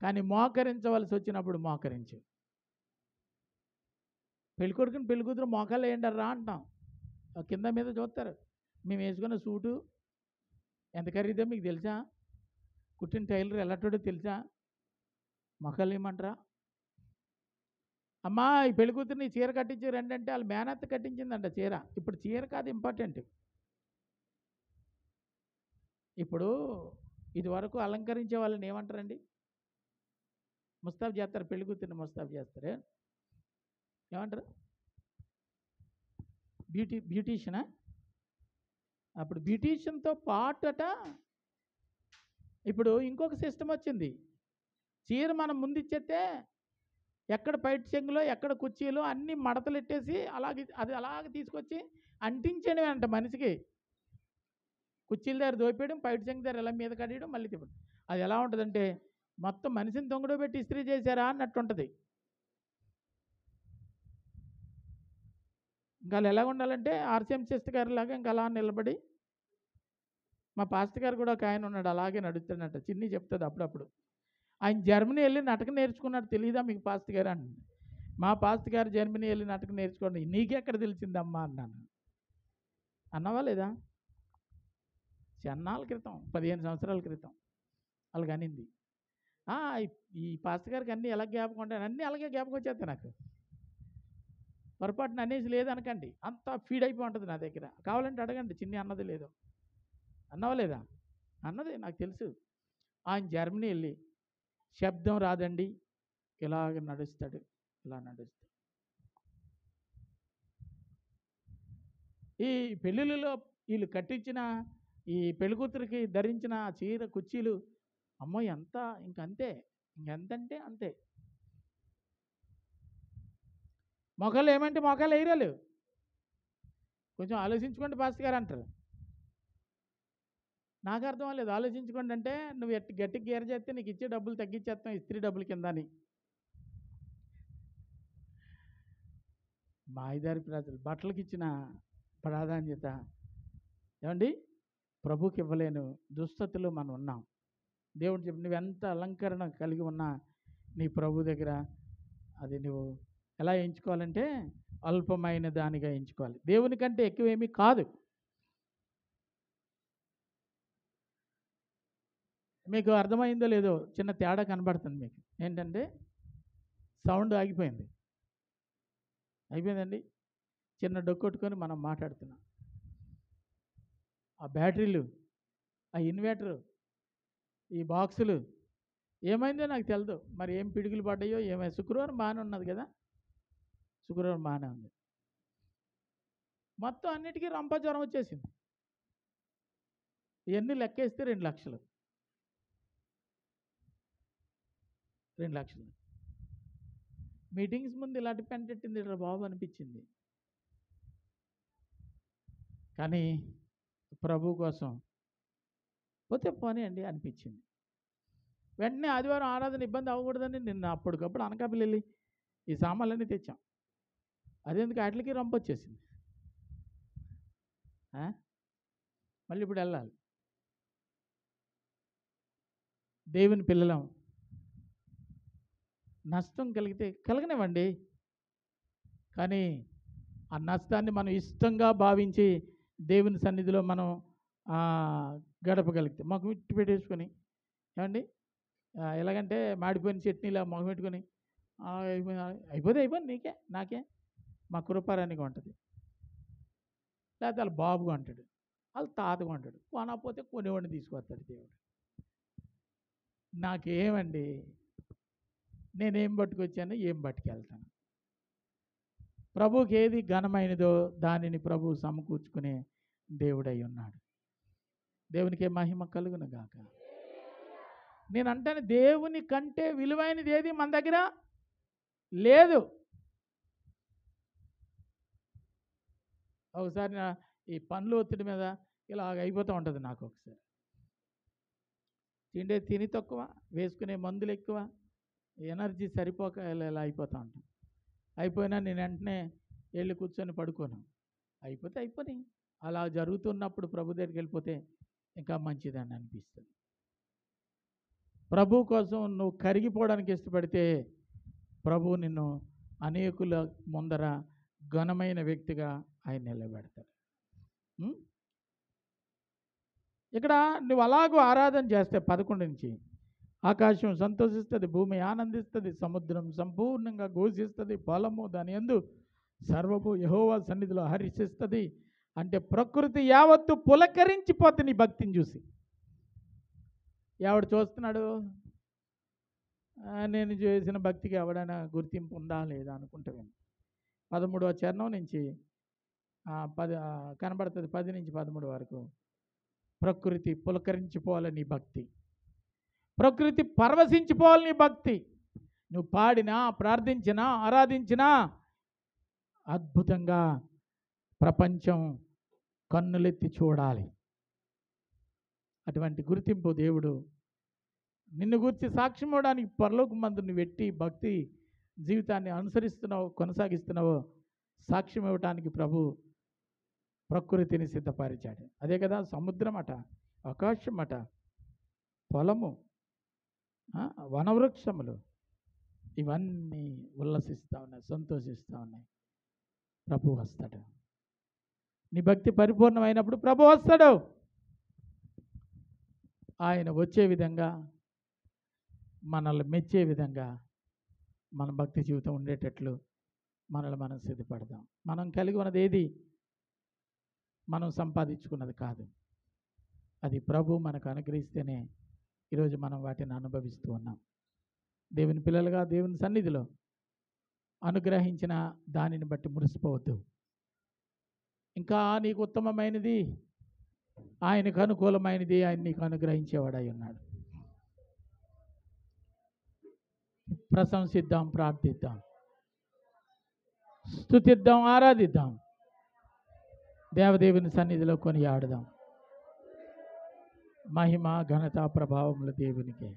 కానీ మోకరించవలసి వచ్చినప్పుడు మోకరించు. పెళ్ళికొడుకుని పెళ్ళికూతురు మోకాలు వేయండర్రా అంటాం. కింద మీద చూస్తారు. మేము వేసుకున్న సూటు ఎంత ఖరీదో మీకు తెలుసా? కుట్టిన టైలర్ ఎలాంటోడో తెలుసా? మోకాలు వేయమంటారా? అమ్మా ఈ పెళ్ళికూతురిని చీర కట్టించి రండి అంటే వాళ్ళు మేనత్త కట్టించిందంట చీర. ఇప్పుడు చీర కాదు ఇంపార్టెంట్. ఇప్పుడు ఇదివరకు అలంకరించే వాళ్ళని ఏమంటారండి? ముస్తాబు చేస్తారు, పెళ్ళికూతురిని ముస్తాబు చేస్తారు. ఏమంటారు? బ్యూటీషియనా? అప్పుడు బ్యూటీషియన్తో పాటట ఇప్పుడు ఇంకొక సిస్టమ్ వచ్చింది. చీర మనం ముందు ఇచ్చేస్తే ఎక్కడ పైట్ చెంగులో ఎక్కడ కుర్చీలో అన్ని మడతలు ఎట్టేసి అలాగే తీసుకొచ్చి అంటించడం అంట మనిషికి. కుర్చీల దగ్గర దోపేయడం, పైట్ చెంగు దగ్గర ఎలా మీద కట్టడం, మళ్ళీ తిప్పడం. అది ఎలా ఉంటుందంటే మొత్తం మనిషిని దొంగడు పెట్టి ఇస్త్రీ చేశారా అన్నట్టు ఉంటుంది. ఇంకా అలా ఎలా ఉండాలంటే ఆర్సీఎం సిస్టర్ గారి లాగా ఇంకా అలా నిలబడి, మా పాస్టర్ గారు కూడా ఒక ఆయన ఉన్నాడు, అలాగే నడుస్తున్నట్టు. చిన్ని చెప్తుంది అప్పుడప్పుడు. ఆయన జర్మనీ వెళ్ళి నటక నేర్చుకున్నాడు, తెలియదా మీకు పాస్టర్ గారు అని. మా పాస్టర్ గారు జర్మనీ వెళ్ళి నటక నేర్చుకోండి, నీకెక్కడ తెలిసిందమ్మా అన్నాను. అన్నవా లేదా? చెన్నాళ్ళ క్రితం, 15 సంవత్సరాల క్రితం అలాగ అనింది. ఈ పాస్టర్ గారికి అన్నీ ఎలా జ్ఞాపకం ఉంటాయి, అన్నీ అలాగే జ్ఞాపకం వచ్చేస్తాయి నాకు. పొరపాటున అనేసి లేదనకండి, అంతా ఫీడ్ అయిపోయి ఉంటుంది నా దగ్గర. కావాలంటే అడగండి, చిన్ని అన్నది లేదు. అన్నవా లేదా? అన్నది నాకు తెలుసు. ఆయన జర్మనీ వెళ్ళి శబ్దం రాదండి, ఇలాగ నడుస్తాడు, ఇలా నడుస్తాడు. ఈ పెళ్ళిళ్ళలో వీళ్ళు కట్టించిన ఈ పెళ్ళికూతురికి ధరించిన చీర కుర్చీలు అమ్మో ఎంత, ఇంకంతే, ఇంకెంతంటే అంతే. మొక్కలు ఏమంటే మొక్కలు వేయరాలు, కొంచెం ఆలోచించుకోండి పాస్టర్ గారు అంటారు. నాకు అర్థం అవ్వలేదు. ఆలోచించుకోండి అంటే నువ్వు గట్టికి గేర చేస్తే నీకు ఇచ్చే డబ్బులు తగ్గించేస్తాం, ఇస్త్రీ డబ్బులు కింద అని. మాయదారి ప్రజలు బట్టలకి ఇచ్చిన ప్రాధాన్యత ఏమండి ప్రభుకి ఇవ్వలేను దుస్థితిలో మనం ఉన్నాం. దేవుడు చెప్పి నువ్వెంత అలంకరణ కలిగి ఉన్నా నీ ప్రభు దగ్గర అది నువ్వు ఎలా ఎంచుకోవాలంటే అల్పమైన దానిగా ఎంచుకోవాలి. దేవుని కంటే ఎక్కువేమీ కాదు. మీకు అర్థమైందో లేదో చిన్న తేడా కనబడుతుంది మీకు. ఏంటంటే సౌండ్ ఆగిపోయింది, అయిపోయిందండి. చిన్న డొక్కొట్టుకొని మనం మాట్లాడుతున్నాం. ఆ బ్యాటరీలు, ఆ ఇన్వర్టరు, ఈ బాక్సులు ఏమైందో నాకు తెలదు. మరి ఏం పిడుగులు పడ్డాయో ఏమైంది. శుక్రవారం బాగానే ఉన్నది కదా, శుక్రవారం బాగానే ఉంది. మొత్తం అన్నిటికీ రంపజ్వరం వచ్చేసింది. ఇవన్నీ లెక్కేస్తే 2 లక్షలు. 2 లక్షలు. మీటింగ్స్ ముందు ఇలాంటి పెంటెట్టింది ఇట్లా బాబు అనిపించింది. కానీ ప్రభు కోసం పోతే పోనీ అండి అనిపించింది. వెంటనే ఆదివారం ఆరాధన ఇబ్బంది అవ్వకూడదని నిన్న అప్పటికప్పుడు అనకాపల్లి వెళ్ళి ఈ సామాన్లన్నీ తెచ్చాం. అదెందుకు వాటికి రంపొచ్చేసింది. మళ్ళీ ఇప్పుడు వెళ్ళాలి. దేవుని పిల్లలం, నష్టం కలిగితే కలగనివ్వండి, కానీ ఆ నష్టాన్ని మనం ఇష్టంగా భావించి దేవుని సన్నిధిలో మనం గడపగలిగితే మొఖం ఇట్టి పెట్టేసుకొని ఏమండి ఎలాగంటే మాడిపోయిన చట్నీలా మొఖం పెట్టుకొని అయిపోయింది నీకే నాకే మా కృపారానికి ఉంటుంది. లేకపోతే వాళ్ళ బాబుగా అంటాడు, వాళ్ళ తాతగా అంటాడు, కొనకపోతే కొనేవాడిని తీసుకొస్తాడు దేవుడు. నాకేమండి, నేనేం పట్టుకొచ్చాను, ఏం పట్టుకెళ్తాను. ప్రభువుకి ఏది ఘనమైనదో దానిని ప్రభు సమకూర్చుకునే దేవుడై ఉన్నాడు. దేవునికే మహిమ కలుగును గాక. నేను అంటాను, దేవుని కంటే విలువైనది ఏది మన దగ్గర లేదు. ఒకసారి ఈ పనులు ఒత్తిడి మీద ఇలాగ అయిపోతూ ఉంటుంది నాకు. ఒకసారి తిని తక్కువ, వేసుకునే మందులు ఎక్కువ, ఎనర్జీ సరిపోక ఇలా అయిపోతూ ఉంటాను. అయిపోయినా నేను వెంటనే వెళ్ళి కూర్చొని పడుకోను. అయిపోయి అలా జరుగుతున్నప్పుడు ప్రభు దగ్గరికి వెళ్ళిపోతే ఇంకా మంచిదని అనిపిస్తుంది. ప్రభు కోసం నువ్వు కరిగిపోవడానికి ఇష్టపడితే ప్రభు నిన్ను అనేకుల ముందర ఘనమైన వ్యక్తిగా ఆయన నిలబెడతాడు. ఇక్కడ నువ్వు అలాగూ ఆరాధన చేస్తే 11 నుంచి ఆకాశం సంతోషిస్తుంది, భూమి ఆనందిస్తుంది, సముద్రం సంపూర్ణంగా ఘోషిస్తుంది, పొలము దాని యందు సర్వము యెహోవా సన్నిధిలో హర్షిస్తుంది. అంటే ప్రకృతి యావత్తు పులకరించిపోతే నీ భక్తిని చూసి. ఎవడు చూస్తున్నాడు, నేను చేసిన భక్తికి ఎవడైనా గుర్తింపు ఉందా లేదా అనుకుంటావేమో. 13వ చరణం నుంచి 10 కనబడుతుంది, 10 నుంచి 13 వరకు. ప్రకృతి పులకరించిపోవాలి నీ భక్తి, ప్రకృతి పరవశించిపోవాలి నీ భక్తి. నువ్వు పాడినా, ప్రార్థించినా, ఆరాధించినా అద్భుతంగా ప్రపంచం కన్నులెత్తి చూడాలి. అటువంటి గుర్తింపు దేవుడు నిన్ను గురించి సాక్ష్యం ఇవ్వడానికి పరలోక మందు నువ్వు పెట్టి భక్తి జీవితాన్ని అనుసరిస్తున్నావు, కొనసాగిస్తున్నావో సాక్ష్యం ఇవ్వటానికి ప్రభు ప్రకృతిని సిద్ధపరిచాడు. అదే కదా, సముద్రం అట, ఆకాశం అట, పొలము, వనవృక్షములు ఇవన్నీ ఉల్లసిస్తూ ఉన్నాయి, సంతోషిస్తూ ఉన్నాయి. ప్రభు వస్తాడు. నీ భక్తి పరిపూర్ణమైనప్పుడు ప్రభు వస్తాడు. ఆయన వచ్చే విధంగా, మనల్ని మెచ్చే విధంగా మన భక్తి జీవితం ఉండేటట్లు మనల్ని మనం సిద్ధపడదాం. మనం కలిగి ఉన్నది ఏది మనం సంపాదించుకున్నది కాదు, అది ప్రభు మనకు అనుగ్రహిస్తేనే ఈరోజు మనం వాటిని అనుభవిస్తూ ఉన్నాం. దేవుని పిల్లలుగా దేవుని సన్నిధిలో అనుగ్రహించిన దానిని బట్టి మురిసిపోవద్దు. ఇంకా నీకు ఉత్తమమైనది, ఆయనకు అనుకూలమైనది ఆయన నీకు అనుగ్రహించేవాడై ఉన్నాడు. ప్రశంసిద్దాం, ప్రార్థిద్దాం, స్తుతిద్దాం, ఆరాధిద్దాం, దేవదేవుని సన్నిధిలో కొనియాడుదాం. మహిమ ఘనత ప్రభావములు దేవునికే.